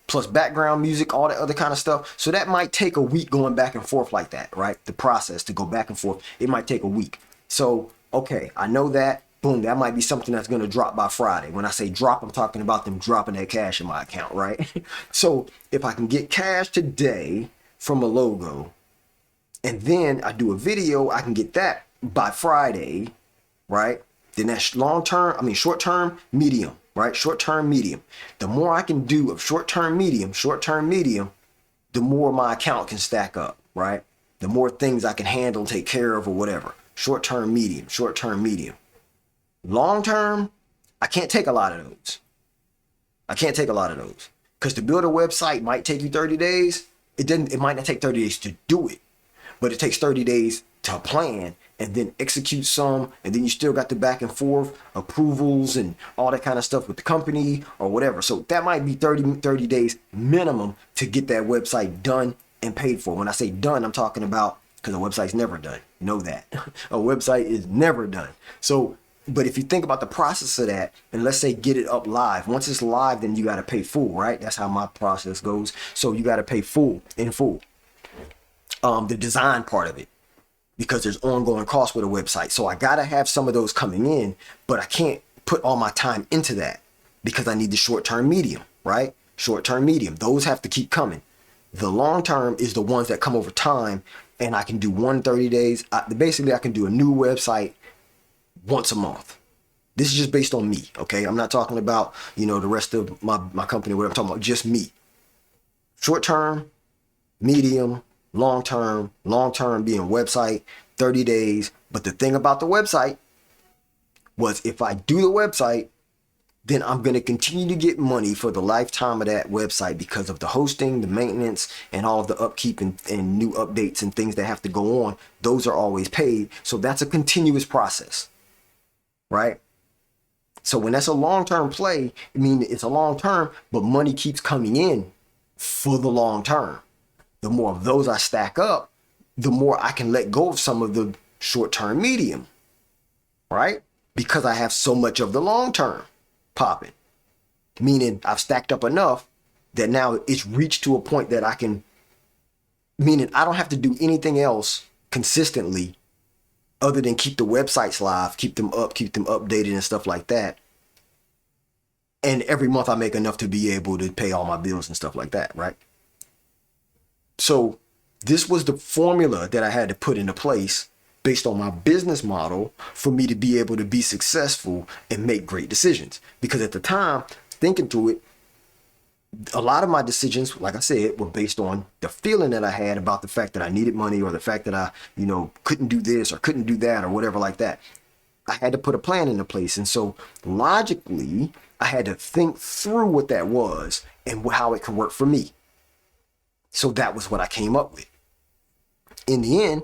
Plus background music, all that other kind of stuff. So that might take a week going back and forth like that, right? The process to go back and forth, it might take a week. So, okay, I know that. Boom, that might be something that's going to drop by Friday. When I say drop, I'm talking about them dropping that cash in my account, right? So if I can get cash today from a logo, and then I do a video, I can get that by Friday, right? Then that's short term, medium, right? Short term, medium. The more I can do of short term, medium, the more my account can stack up, right? The more things I can handle, take care of, or whatever. Short term, medium, short term, medium. Long term, I can't take a lot of those. Because to build a website might take you 30 days. It might not take 30 days to do it, but it takes 30 days to plan and then execute some, and then you still got the back and forth approvals and all that kind of stuff with the company or whatever. So that might be 30 days minimum to get that website done and paid for. When I say done, I'm talking about, because a website's never done. Know that. A website is never done. So, but if you think about the process of that, and let's say get it up live. Once it's live, then you got to pay full, right? That's how my process goes. So you got to pay in full. The design part of it, because there's ongoing costs with a website. So I got to have some of those coming in, but I can't put all my time into that because I need the short-term medium, right? Short-term medium. Those have to keep coming. The long-term is the ones that come over time, and I can do 130 days. Basically, I can do a new website once a month. This is just based on me, okay? I'm not talking about, the rest of my company, what I'm talking about, just me. Short-term, medium, long-term being website, 30 days. But the thing about the website was if I do the website, then I'm going to continue to get money for the lifetime of that website because of the hosting, the maintenance, and all of the upkeep and new updates and things that have to go on. Those are always paid. So that's a continuous process, right? So when that's a long-term play, I mean, it's a long-term, but money keeps coming in for the long term. The more of those I stack up, the more I can let go of some of the short-term medium, right? Because I have so much of the long-term popping, meaning I've stacked up enough that now it's reached to a point that I can, meaning I don't have to do anything else consistently other than keep the websites live, keep them up, keep them updated and stuff like that. And every month I make enough to be able to pay all my bills and stuff like that, right? So this was the formula that I had to put into place based on my business model for me to be able to be successful and make great decisions. Because at the time, thinking through it, a lot of my decisions, like I said, were based on the feeling that I had about the fact that I needed money or the fact that I, couldn't do this or couldn't do that or whatever like that. I had to put a plan into place. And so logically, I had to think through what that was and how it could work for me. So that was what I came up with. In the end,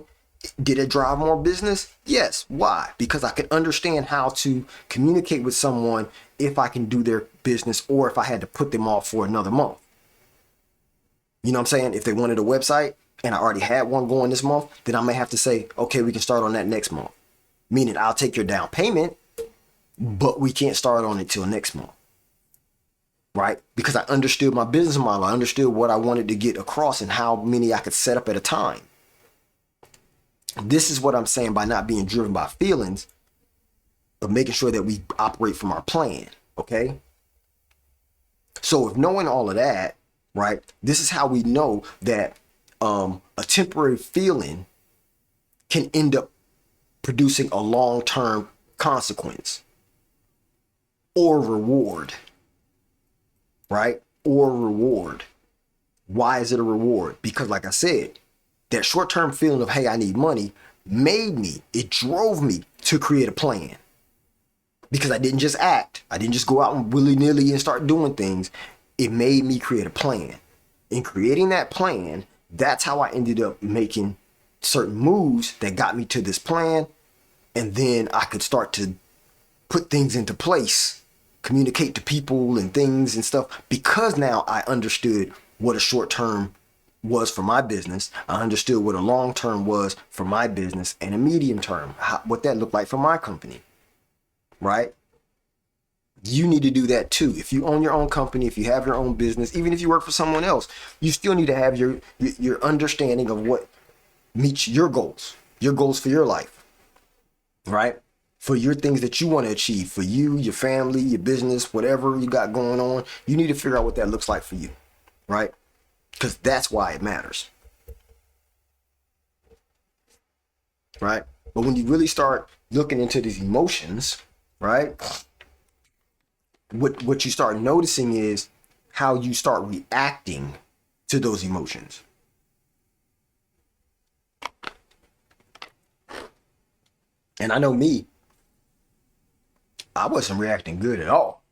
did it drive more business? Yes. Why? Because I could understand how to communicate with someone if I can do their business or if I had to put them off for another month. You know what I'm saying? If they wanted a website and I already had one going this month, then I may have to say, okay, we can start on that next month. Meaning I'll take your down payment, but we can't start on it till next month. Right? Because I understood my business model. I understood what I wanted to get across and how many I could set up at a time. This is what I'm saying by not being driven by feelings, but making sure that we operate from our plan. Okay. So if knowing all of that, right, this is how we know that a temporary feeling can end up producing a long-term consequence or reward. Right? Or reward. Why is it a reward? Because like I said, that short-term feeling of, hey, I need money it drove me to create a plan. Because I didn't just act. I didn't just go out and willy-nilly and start doing things. It made me create a plan. In creating that plan, that's how I ended up making certain moves that got me to this plan. And then I could start to put things into place, communicate to people and things and stuff, because now I understood what a short term was for my business. I understood what a long term was for my business, and a medium term, what that looked like for my company, right? You need to do that too. If you own your own company, if you have your own business, even if you work for someone else, you still need to have your understanding of what meets your goals for your life, right? For your things that you want to achieve, for you, your family, your business, whatever you got going on, you need to figure out what that looks like for you, right? Because that's why it matters, right? But when you really start looking into these emotions, right, what you start noticing is how you start reacting to those emotions. And I know me, I wasn't reacting good at all.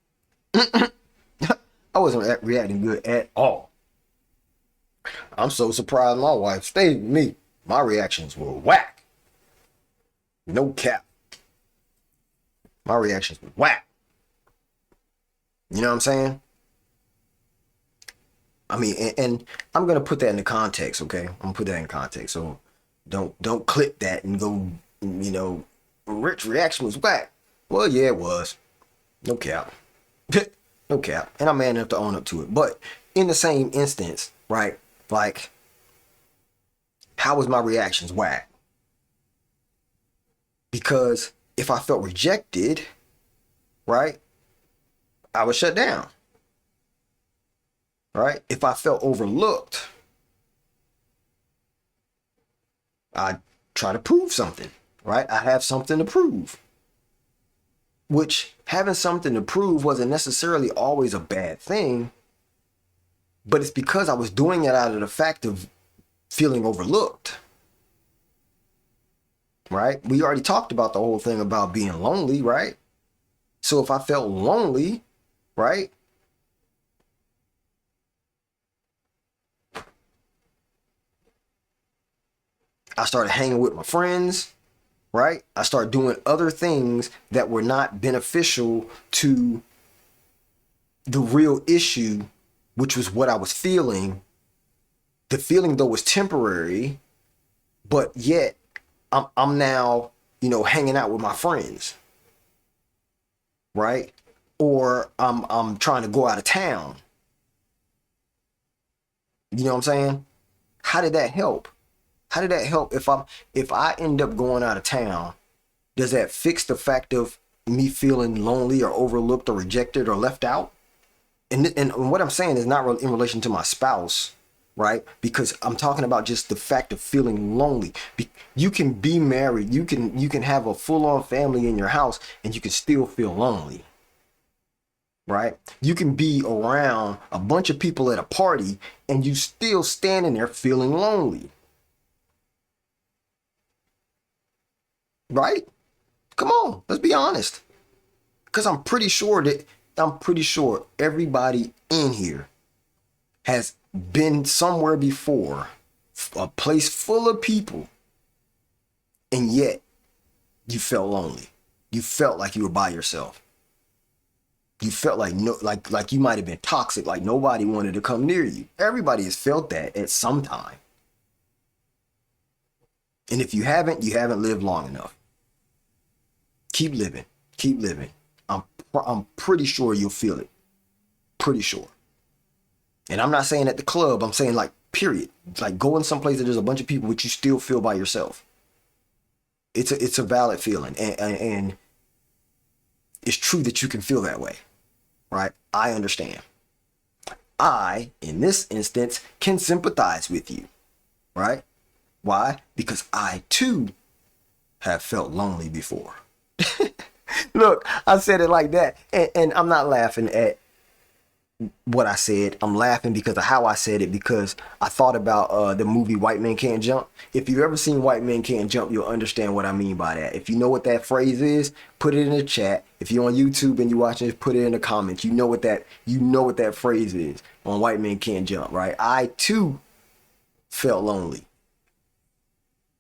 I wasn't reacting good at all. I'm so surprised my wife stayed with me. My reactions were whack. No cap. My reactions were whack. You know what I'm saying? I mean, and I'm gonna put that in the context, okay? I'm gonna put that in context. So don't clip that and go, Rich reaction was whack. Well, yeah, it was. No cap. No cap. And I'm man enough to own up to it. But in the same instance, right? Like, how was my reactions whack? Because if I felt rejected, right, I was shut down. Right? If I felt overlooked, I try to prove something, right? I have something to prove. Which having something to prove wasn't necessarily always a bad thing, but it's because I was doing it out of the fact of feeling overlooked. Right? We already talked about the whole thing about being lonely, right? So if I felt lonely, right, I started hanging with my friends, right? I started doing other things that were not beneficial to the real issue, which was what I was feeling. The feeling, though, was temporary, but yet I'm now, hanging out with my friends, right? Or I'm trying to go out of town. You know what I'm saying? How did that help? How did that help if I end up going out of town? Does that fix the fact of me feeling lonely or overlooked or rejected or left out? And what I'm saying is not in relation to my spouse, right? Because I'm talking about just the fact of feeling lonely. You can be married, you can have a full-on family in your house, and you can still feel lonely, right? You can be around a bunch of people at a party, and you still standing there feeling lonely. Right? Come on, let's be honest. Because I'm pretty sure everybody in here has been somewhere before, a place full of people, and yet you felt lonely. You felt like you were by yourself. You felt like you might have been toxic, like nobody wanted to come near you. Everybody has felt that at some time. And if you haven't lived long enough. Keep living. Keep living. I'm pretty sure you'll feel it. Pretty sure. And I'm not saying at the club. I'm saying like period. Like going someplace that there's a bunch of people but you still feel by yourself. It's a valid feeling. And it's true that you can feel that way. Right? I understand. I, in this instance, can sympathize with you. Right? Why? Because I too have felt lonely before. Look, I said it like that, and I'm not laughing at what I said. I'm laughing because of how I said it, because I thought about the movie White Men Can't Jump. If you've ever seen White Men Can't Jump, you'll understand what I mean by that. If you know what that phrase is, put it in the chat. If you're on YouTube and you're watching it, put it in the comments. You know what that phrase is on White Men Can't Jump, right? I too felt lonely.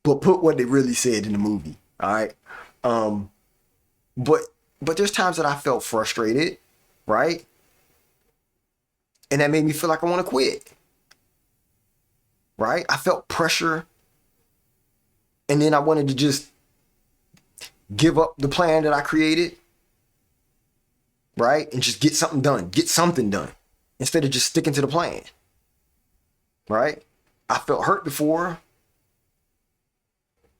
But put what they really said in the movie, all right? But there's times that I felt frustrated, right? And that made me feel like I want to quit. right? I felt pressure, and then I wanted to just give up the plan that I created, right? And just get something done instead of just sticking to the plan, right? I felt hurt before,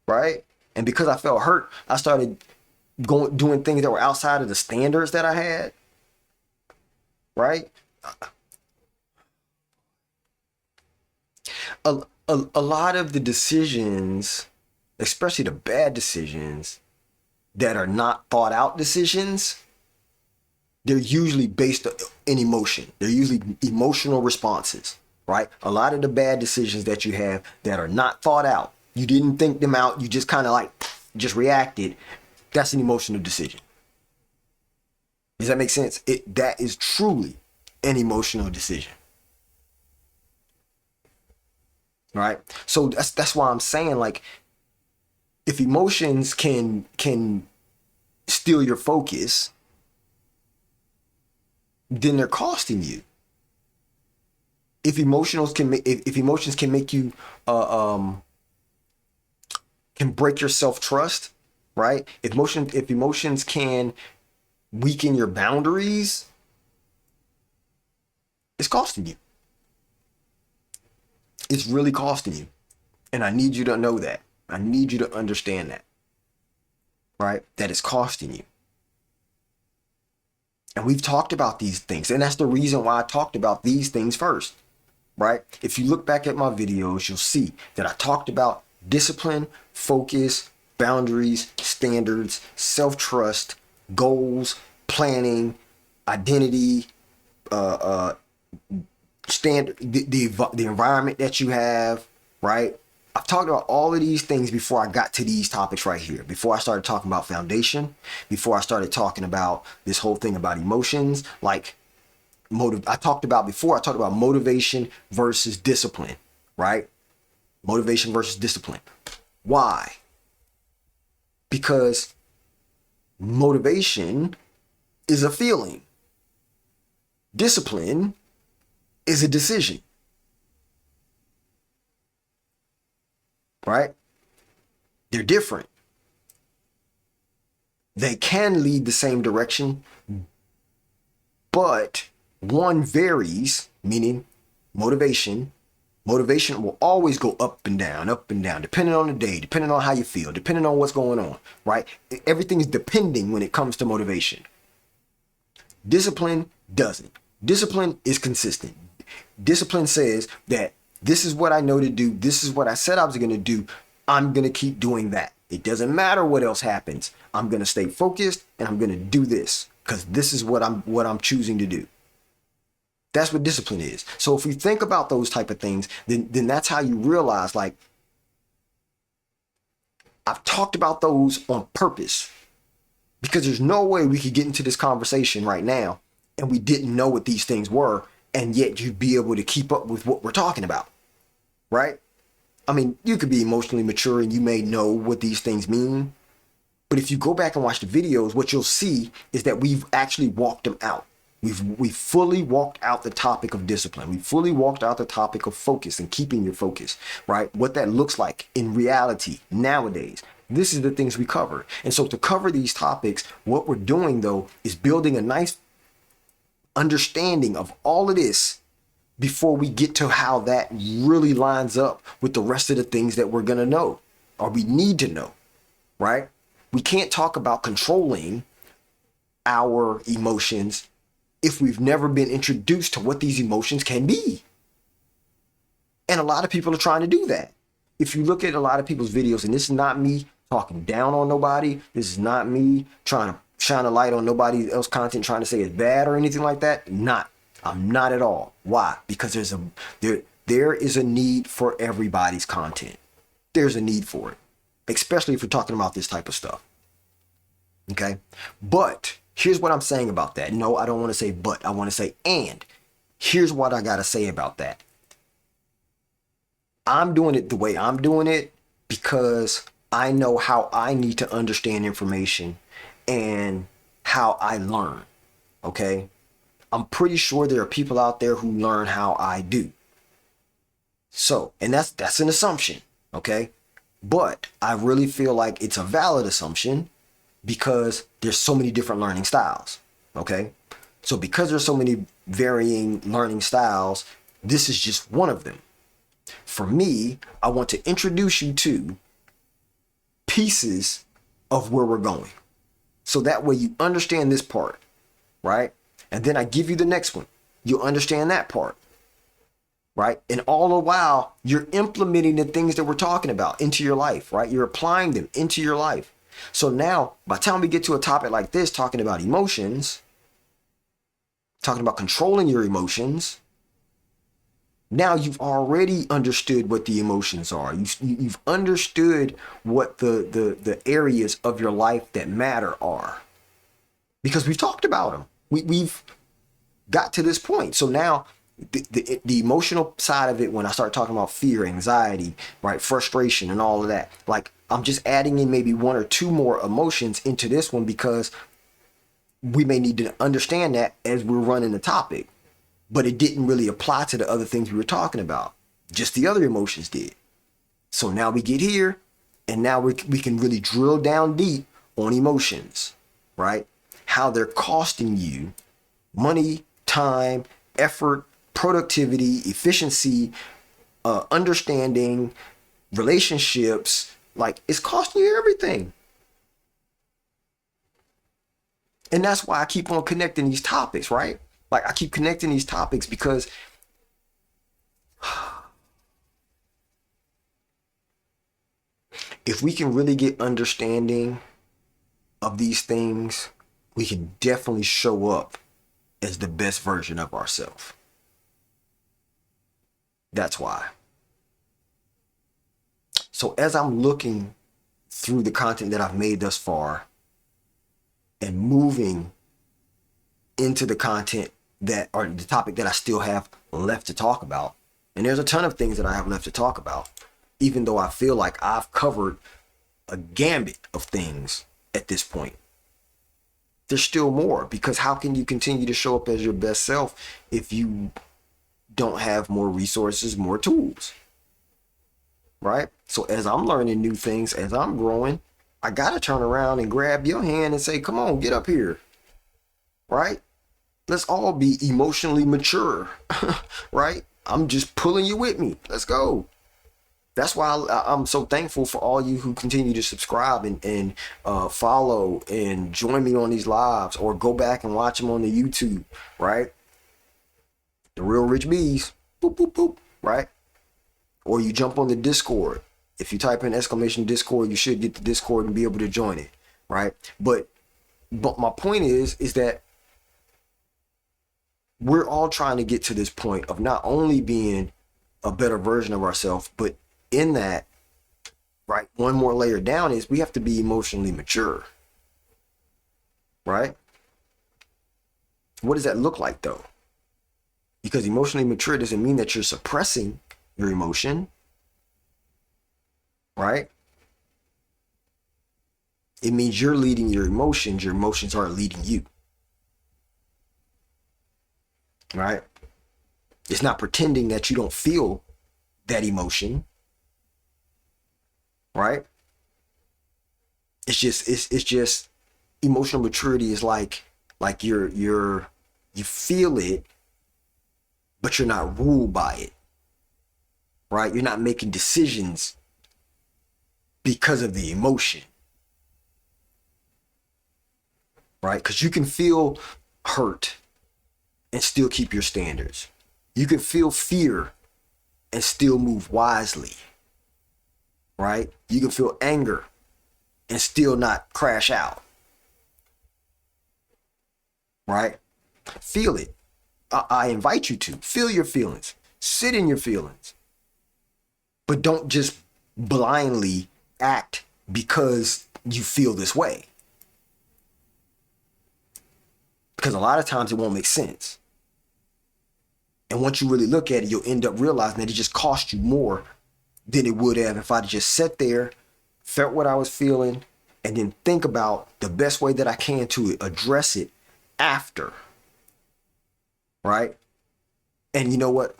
right? And because I felt hurt, I started doing things that were outside of the standards that I had, right? A lot of the decisions, especially the bad decisions that are not thought out decisions, they're usually based in emotion. They're usually emotional responses, right? A lot of the bad decisions that you have that are not thought out, you didn't think them out, you just kind of like just reacted. That's an emotional decision. Does that make sense? That is truly an emotional decision. Right? So that's why I'm saying, like, if emotions can steal your focus, then they're costing you. If emotions can make you can break your self-trust, right? If emotions can weaken your boundaries, it's costing you. It's really costing you. And I need you to know that. I need you to understand that, right? That it's costing you. And we've talked about these things. And that's the reason why I talked about these things first, right? If you look back at my videos, you'll see that I talked about discipline, focus, boundaries, standards, self-trust, goals, planning, identity, standard, the environment that you have, right? I've talked about all of these things before I got to these topics right here. Before I started talking about foundation, before I started talking about this whole thing about emotions, like I talked about motivation versus discipline, right? Motivation versus discipline. Why? Because motivation is a feeling. Discipline is a decision. Right? They're different. They can lead the same direction, but one varies, meaning motivation. Motivation will always go up and down, depending on the day, depending on how you feel, depending on what's going on, right? Everything is depending when it comes to motivation. Discipline doesn't. Discipline is consistent. Discipline says that this is what I know to do. This is what I said I was going to do. I'm going to keep doing that. It doesn't matter what else happens. I'm going to stay focused and I'm going to do this because this is what I'm choosing to do. That's what discipline is. So if you think about those type of things, then that's how you realize, like, I've talked about those on purpose because there's no way we could get into this conversation right now and we didn't know what these things were, and yet you'd be able to keep up with what we're talking about, right? I mean, you could be emotionally mature and you may know what these things mean, but if you go back and watch the videos, what you'll see is that we've actually walked them out. We've fully walked out the topic of discipline. We fully walked out the topic of focus and keeping your focus, right? What that looks like in reality nowadays. This is the things we cover. And so to cover these topics, what we're doing though is building a nice understanding of all of this before we get to how that really lines up with the rest of the things that we're going to know or we need to know, right? We can't talk about controlling our emotions if we've never been introduced to what these emotions can be. And a lot of people are trying to do that. If you look at a lot of people's videos, and this is not me talking down on nobody, this is not me trying to shine a light on nobody else's content, trying to say it's bad or anything like that. I'm not at all. Why? Because there is a need for everybody's content. There's a need for it, especially if we're talking about this type of stuff. Okay? But here's what I'm saying about that. No, I don't want to say but. I want to say and. Here's what I got to say about that. I'm doing it the way I'm doing it because I know how I need to understand information and how I learn. Okay? I'm pretty sure there are people out there who learn how I do. So, and that's an assumption, okay? But I really feel like it's a valid assumption because there's so many different learning styles, okay? So because there's so many varying learning styles, this is just one of them. For me, I want to introduce you to pieces of where we're going. So that way you understand this part, right? And then I give you the next one. You'll understand that part, right? And all the while, you're implementing the things that we're talking about into your life, right? You're applying them into your life. So now, by the time we get to a topic like this, talking about emotions, talking about controlling your emotions, now you've already understood what the emotions are. You've understood what the areas of your life that matter are, because we've talked about them. We've got to this point. So now the emotional side of it, when I start talking about fear, anxiety, right, frustration and all of that, like I'm just adding in maybe one or two more emotions into this one because we may need to understand that as we're running the topic. But it didn't really apply to the other things we were talking about. Just the other emotions did. So now we get here, and now we can really drill down deep on emotions, right? How they're costing you money, time, effort, productivity, efficiency, understanding, relationships. Like, it's costing you everything. And that's why I keep on connecting these topics, right? Like, I keep connecting these topics because if we can really get understanding of these things, we can definitely show up as the best version of ourselves. That's why. So as I'm looking through the content that I've made thus far and moving into the content that are the topic that I still have left to talk about, and there's a ton of things that I have left to talk about, even though I feel like I've covered a gambit of things at this point. There's still more, because how can you continue to show up as your best self if you don't have more resources, more tools, right? So as I'm learning new things, as I'm growing, I gotta turn around and grab your hand and say, come on, get up here, right? Let's all be emotionally mature, right? I'm just pulling you with me. Let's go. That's why I'm so thankful for all you who continue to subscribe and follow and join me on these lives, or go back and watch them on the YouTube, right? The Real Rich Bees, boop, boop, boop, right? Or you jump on the Discord. If you type in exclamation Discord, you should get the Discord and be able to join it, right? But my point is that we're all trying to get to this point of not only being a better version of ourselves, but in that, right, one more layer down is we have to be emotionally mature, right? What does that look like, though? Because emotionally mature doesn't mean that you're suppressing your emotion, right? It means you're leading your emotions aren't leading you, right? It's not pretending that you don't feel that emotion, right? It's just emotional maturity is like you feel it, but you're not ruled by it, right? You're not making decisions because of the emotion, right? Because you can feel hurt and still keep your standards. You can feel fear and still move wisely, right? You can feel anger and still not crash out, right? Feel it. I invite you to feel your feelings, sit in your feelings, but don't just blindly act because you feel this way. Because a lot of times it won't make sense. And once you really look at it, you'll end up realizing that it just cost you more than it would have if I'd just sat there, felt what I was feeling, and then think about the best way that I can to address it after. Right? And you know what?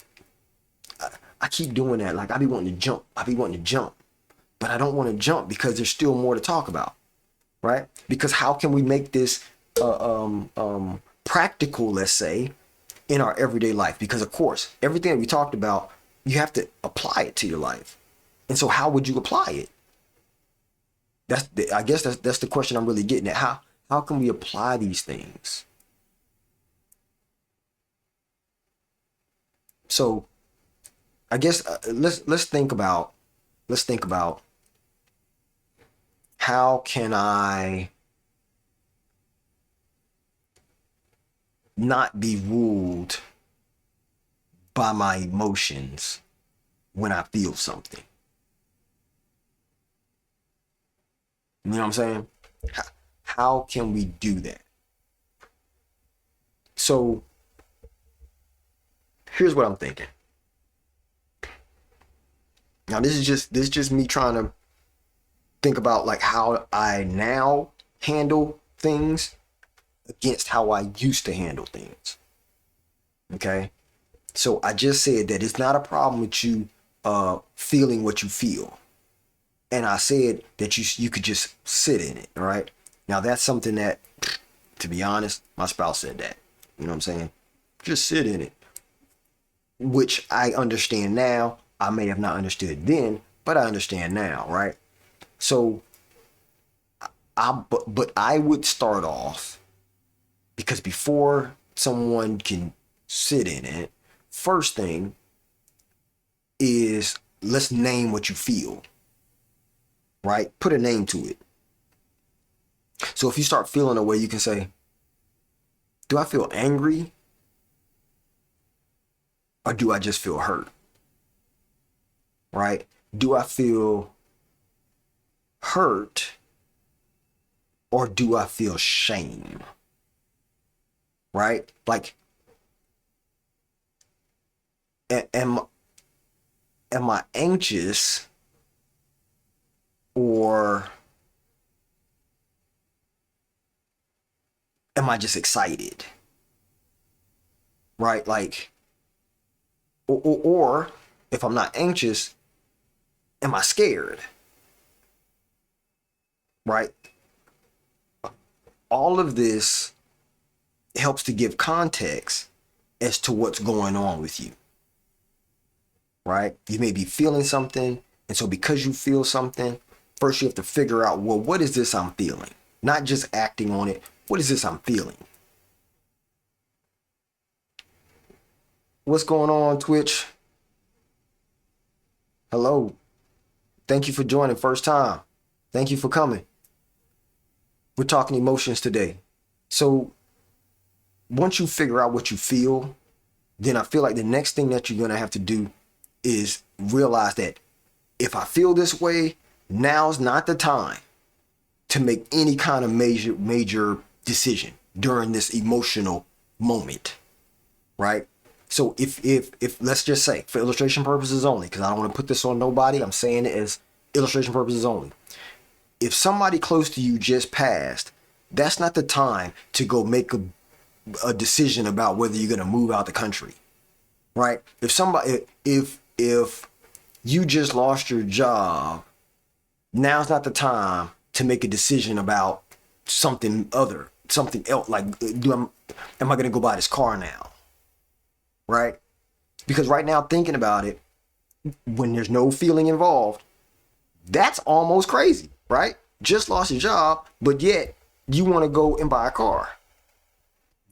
I keep doing that. Like I be wanting to jump. I be wanting to jump, but I don't want to jump because there's still more to talk about, right? Because how can we make this practical, let's say, in our everyday life? Because of course, everything that we talked about, you have to apply it to your life. And so how would you apply it? I guess that's the question I'm really getting at. How can we apply these things? So I guess let's think about how can I not be ruled by my emotions when I feel something. You know what I'm saying? How can we do that? So here's what I'm thinking. Now this is just me trying to think about like how I now handle things against how I used to handle things. Okay? So I just said that it's not a problem with you feeling what you feel. And I said that you could just sit in it, all right? Now that's something that, to be honest, my spouse said that. You know what I'm saying? Just sit in it. Which I understand now. I may have not understood then, but I understand now, right? So but I would start off, because before someone can sit in it, first thing is let's name what you feel, right? Put a name to it. So if you start feeling a way, you can say, do I feel angry? Or do I just feel hurt? Right? Do I feel hurt? Or do I feel shame? Right? Like, am I anxious? Or am I just excited? Right? Like, or if I'm not anxious, am I scared? Right? All of this helps to give context as to what's going on with you. Right? You may be feeling something. And so because you feel something, first you have to figure out, well, what is this I'm feeling? Not just acting on it. What is this I'm feeling? What's going on, Twitch? Hello. Thank you for joining first time. Thank you for coming. We're talking emotions today. So once you figure out what you feel, then I feel like the next thing that you're going to have to do is realize that if I feel this way, now's not the time to make any kind of major decision during this emotional moment, right? So if let's just say, for illustration purposes only, because I don't want to put this on nobody, I'm saying it as illustration purposes only. If somebody close to you just passed, that's not the time to go make a decision about whether you're going to move out the country, right? If you just lost your job, now's not the time to make a decision about something else. Like, am I going to go buy this car now? Right? Because right now, thinking about it, when there's no feeling involved, that's almost crazy, right? Just lost your job, but yet you want to go and buy a car.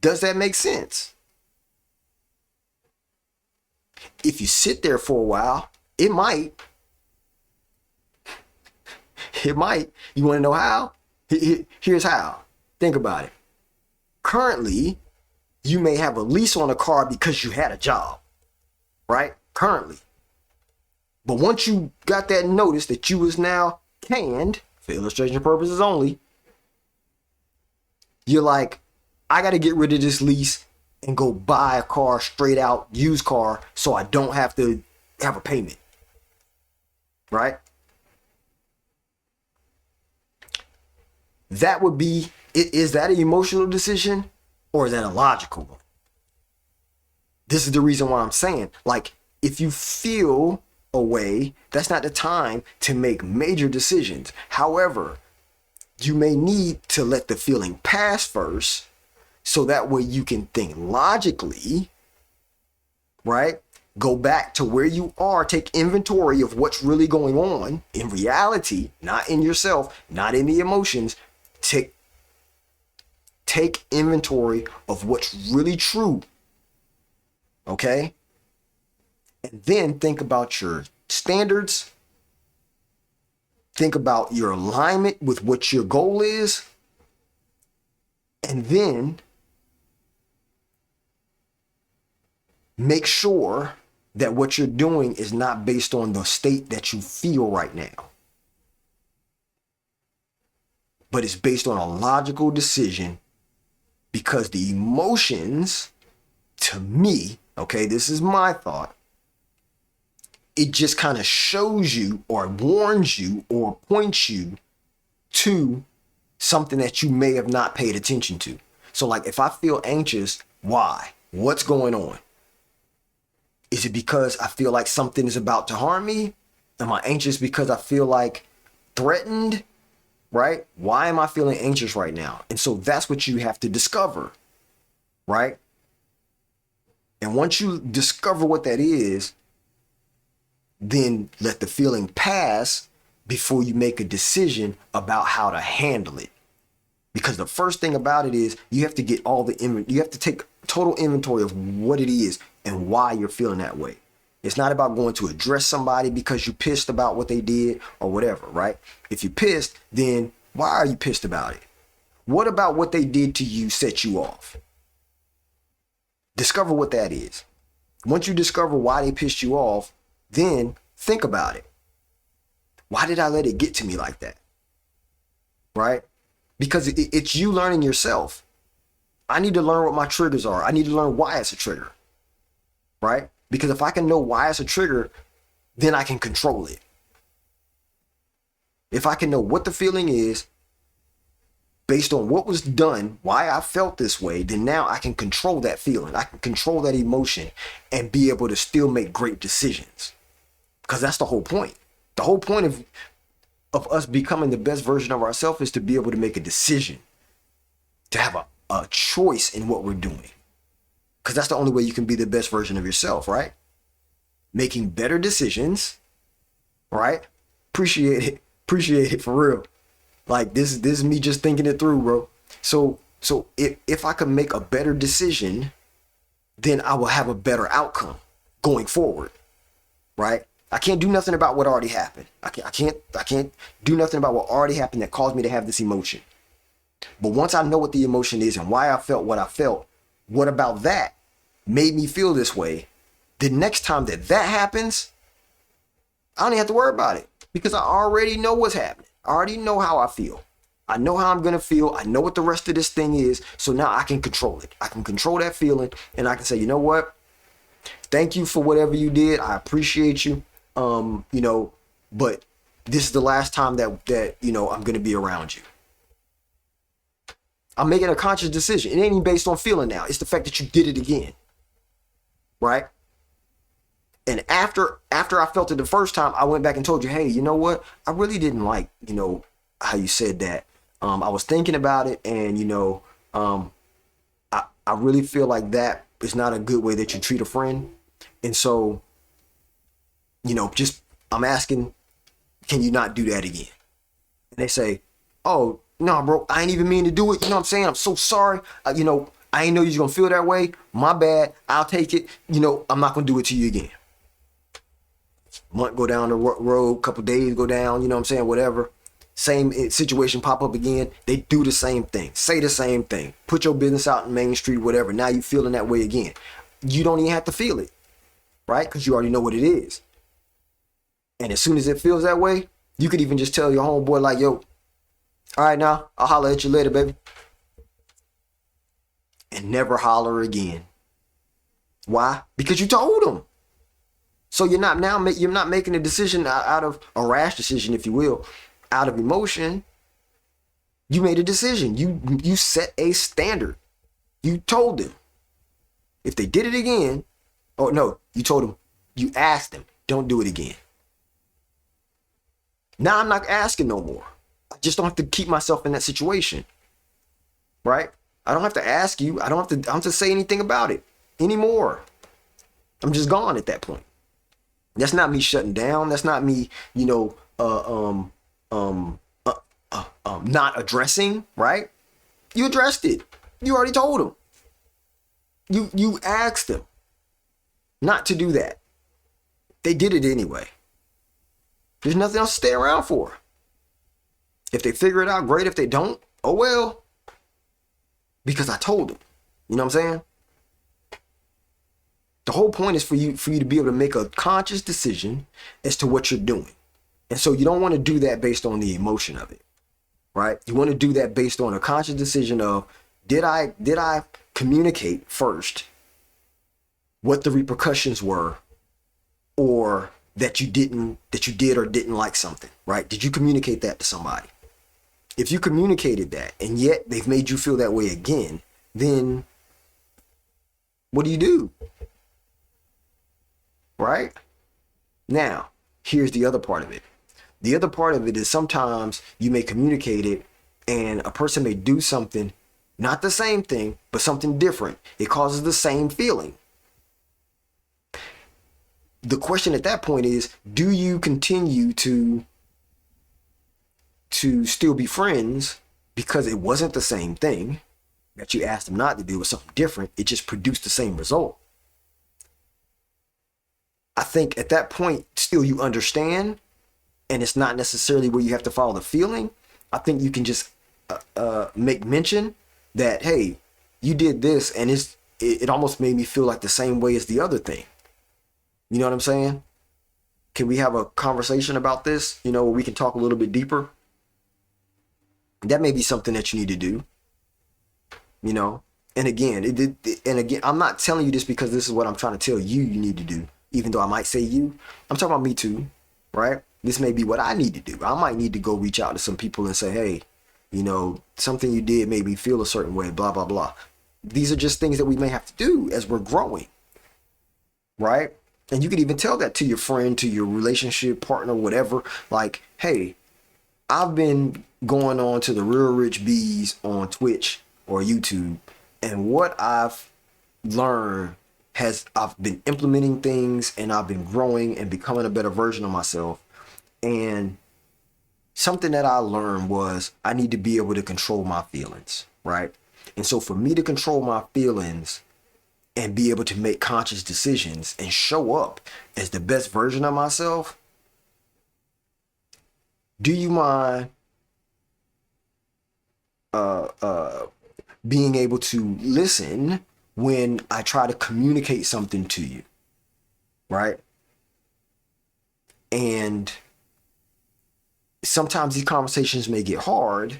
Does that make sense? If you sit there for a while, it might. It might. You want to know how? Here's how. Think about it. Currently, you may have a lease on a car because you had a job, right? Currently. But once you got that notice that you was now canned, for illustration purposes only, you're like, I got to get rid of this lease and go buy a car, straight out used car, so I don't have to have a payment, right? That would be, is that an emotional decision or is that a logical one? This is the reason why I'm saying, like, if you feel a way, that's not the time to make major decisions. However, you may need to let the feeling pass first, so that way you can think logically, right? Go back to where you are, take inventory of what's really going on in reality, not in yourself, not in the emotions. Take inventory of what's really true, okay? And then think about your standards. Think about your alignment with what your goal is. And then make sure that what you're doing is not based on the state that you feel right now, but it's based on a logical decision, because the emotions, to me, okay, this is my thought, it just kind of shows you or warns you or points you to something that you may have not paid attention to. So like if I feel anxious, why? What's going on? Is it because I feel like something is about to harm me? Am I anxious because I feel like threatened? Right? Why am I feeling anxious right now? And so that's what you have to discover, right? And once you discover what that is, then let the feeling pass before you make a decision about how to handle it. Because the first thing about it is you have to get you have to take total inventory of what it is and why you're feeling that way. It's not about going to address somebody because you're pissed about what they did or whatever, right? If you're pissed, then why are you pissed about it? What about what they did to you set you off? Discover what that is. Once you discover why they pissed you off, then think about it. Why did I let it get to me like that? Right? Because it's you learning yourself. I need to learn what my triggers are. I need to learn why it's a trigger. Right? Because if I can know why it's a trigger, then I can control it. If I can know what the feeling is, based on what was done, why I felt this way, then now I can control that feeling. I can control that emotion and be able to still make great decisions. Because that's the whole point. The whole point of us becoming the best version of ourselves is to be able to make a decision, to have a choice in what we're doing. Because that's the only way you can be the best version of yourself, right? Making better decisions, right? Appreciate it for real. Like this is me just thinking it through, bro. So if I can make a better decision, then I will have a better outcome going forward, right? I can't do nothing about what already happened. I can't do nothing about what already happened that caused me to have this emotion. But once I know what the emotion is and why I felt what I felt, what about that made me feel this way? The next time that happens, I don't even have to worry about it because I already know what's happening. I already know how I feel. I know how I'm going to feel. I know what the rest of this thing is. So now I can control it. I can control that feeling and I can say, you know what? Thank you for whatever you did. I appreciate you. But this is the last time that I'm going to be around you. I'm making a conscious decision. It ain't even based on feeling now. It's the fact that you did it again. Right? And after I felt it the first time, I went back and told you, hey, you know what? I really didn't like, how you said that. I was thinking about it and, I really feel like that is not a good way that you treat a friend. And so, I'm asking, can you not do that again? And they say, oh, no, bro, I ain't even mean to do it. You know what I'm saying? I'm so sorry. I ain't know you're going to feel that way. My bad. I'll take it. I'm not going to do it to you again. Month go down the road, couple days go down, you know what I'm saying? Whatever. Same situation pop up again. They do the same thing. Say the same thing. Put your business out in Main Street, whatever. Now you feeling that way again. You don't even have to feel it, right? Because you already know what it is. And as soon as it feels that way, you could even just tell your homeboy like, yo, all right, now I'll holler at you later, baby. And never holler again. Why? Because you told him. So you're not making a decision out of a rash decision, if you will, out of emotion. You made a decision. You set a standard. You told them. If they did it again, you told them, You asked them, don't do it again. Now I'm not asking no more. I just don't have to keep myself in that situation, right? I don't have to ask you. I don't have to say anything about it anymore. I'm just gone at that point. That's not me shutting down. That's not me, not addressing, right? You addressed it. You already told them. You asked them not to do that. They did it anyway. There's nothing else to stay around for. If they figure it out, great. If they don't, oh well. Because I told them. You know what I'm saying? The whole point is for you to be able to make a conscious decision as to what you're doing. And so you don't want to do that based on the emotion of it, right? You want to do that based on a conscious decision of, did I communicate first what the repercussions were, or that you did or didn't like something, right? Did you communicate that to somebody? If you communicated that and yet they've made you feel that way again, then what do you do? Right? Now, here's the other part of it. The other part of it is sometimes you may communicate it and a person may do something, not the same thing, but something different. It causes the same feeling. The question at that point is, do you continue to still be friends because it wasn't the same thing that you asked them not to do, it was something different, it just produced the same result? I think at that point, still you understand, and it's not necessarily where you have to follow the feeling. I think you can just make mention that, hey, you did this, and it almost made me feel like the same way as the other thing. You know what I'm saying? Can we have a conversation about this, where we can talk a little bit deeper? That may be something that you need to do, And again, I'm not telling you this because this is what I'm trying to tell you need to do. Even though I might say you, I'm talking about me too, right? This may be what I need to do. I might need to go reach out to some people and say, hey, something you did made me feel a certain way, blah, blah, blah. These are just things that we may have to do as we're growing, right? And you can even tell that to your friend, to your relationship partner, whatever. Like, hey, I've been going on to the Real Rich B's on Twitch or YouTube, and what I've learned I've been implementing things, and I've been growing and becoming a better version of myself. And something that I learned was I need to be able to control my feelings, right? And so for me to control my feelings and be able to make conscious decisions and show up as the best version of myself, do you mind being able to listen when I try to communicate something to you, right? And sometimes these conversations may get hard,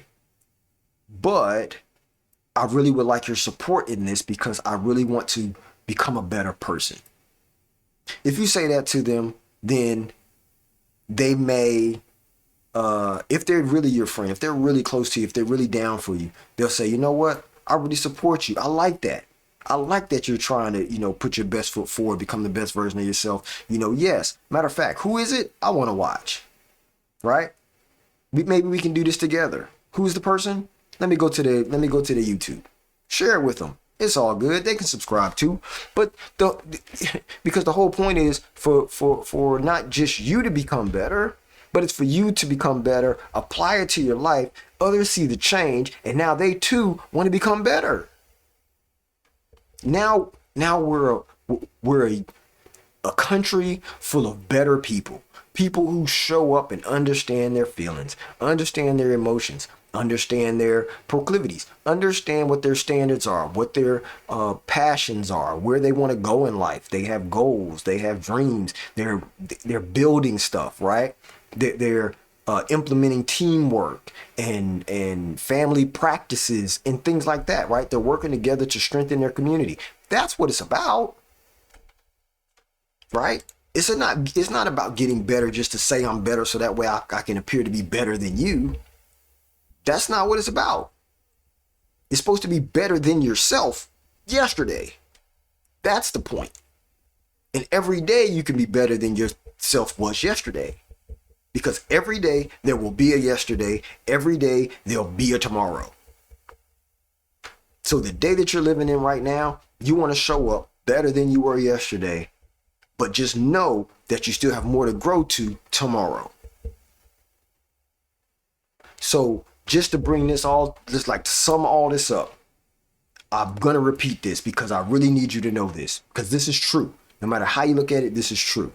but I really would like your support in this because I really want to become a better person. If you say that to them, then they may, if they're really your friend, if they're really close to you, if they're really down for you, they'll say, you know what? I really support you. I like that. I like that you're trying to, put your best foot forward, become the best version of yourself. Yes. Matter of fact, who is it? I want to watch. Right? Maybe we can do this together. Who's the person? Let me go to the YouTube. Share it with them. It's all good. They can subscribe too. But because the whole point is for not just you to become better, but it's for you to become better, apply it to your life, others see the change, and now they too want to become better. Now we're a country full of better people who show up and understand their feelings, understand their emotions, understand their proclivities, understand what their standards are, what their passions are, where they want to go in life. They have goals, they have dreams, they're building stuff, right? They're implementing teamwork and family practices and things like that, right? They're working together to strengthen their community. That's what it's about, right? It's not about getting better just to say I'm better so that way I can appear to be better than you. That's not what it's about. It's supposed to be better than yourself yesterday. That's the point. And every day you can be better than yourself was yesterday. Because every day there will be a yesterday. Every day there'll be a tomorrow. So the day that you're living in right now, you want to show up better than you were yesterday. But just know that you still have more to grow to tomorrow. So just to bring this all, just like to sum all this up, I'm going to repeat this because I really need you to know this, because this is true. No matter how you look at it, this is true.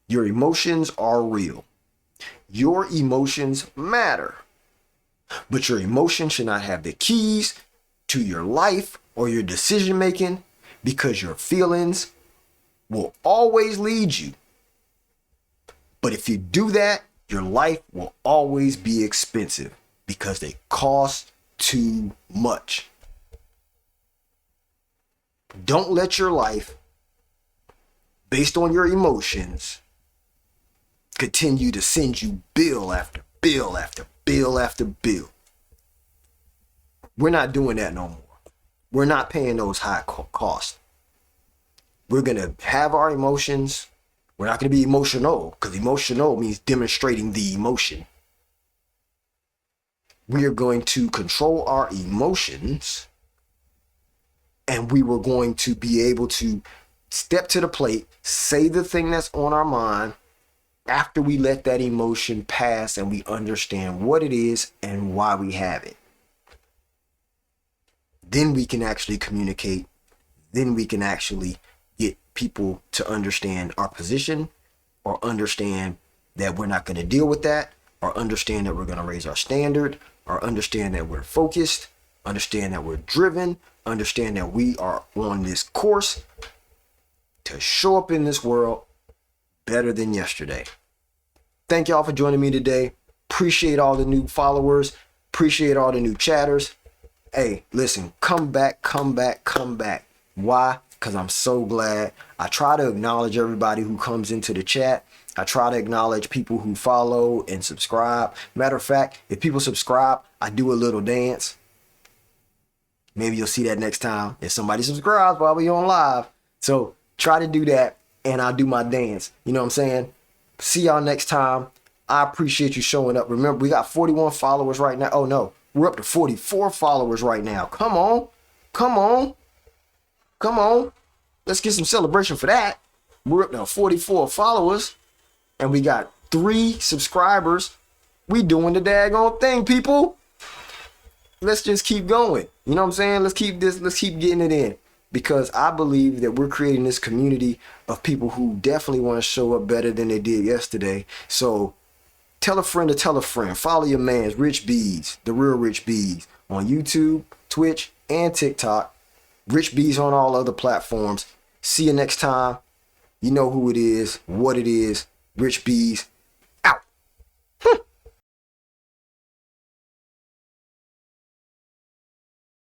Your emotions are real. Your emotions matter. But your emotions should not have the keys to your life or your decision making, because your feelings will always lead you. But if you do that, your life will always be expensive because they cost too much. Don't let your life, based on your emotions, continue to send you bill after bill after bill after bill. We're not doing that no more. We're not paying those high costs. We're going to have our emotions. We're not going to be emotional, because emotional means demonstrating the emotion. We are going to control our emotions, and we were going to be able to step to the plate, say the thing that's on our mind after we let that emotion pass and we understand what it is and why we have it. Then we can actually communicate. Then we can actually get people to understand our position, or understand that we're not going to deal with that, or understand that we're going to raise our standard, or understand that we're focused, understand that we're driven, understand that we are on this course to show up in this world better than yesterday. Thank y'all for joining me today. Appreciate all the new followers. Appreciate all the new chatters. Hey, listen, come back, come back, come back. Why? Because I'm so glad. I try to acknowledge everybody who comes into the chat. I try to acknowledge people who follow and subscribe. Matter of fact, if people subscribe, I do a little dance. Maybe you'll see that next time if somebody subscribes while we're on live. So try to do that, and I'll do my dance. You know what I'm saying? See y'all next time. I appreciate you showing up. Remember, we got 41 followers right now. Oh, no. We're up to 44 followers right now. Come on. Come on. Come on. Let's get some celebration for that. We're up to 44 followers, and we got 3 subscribers. We doing the daggone thing, people. Let's just keep going. You know what I'm saying? Let's keep getting it in, because I believe that we're creating this community of people who definitely want to show up better than they did yesterday. So tell a friend to tell a friend. Follow your man's Rich Bz, the real Rich Bz, on YouTube, Twitch, and TikTok. Rich Bz on all other platforms. See you next time. You know who it is, what it is. Rich Bz.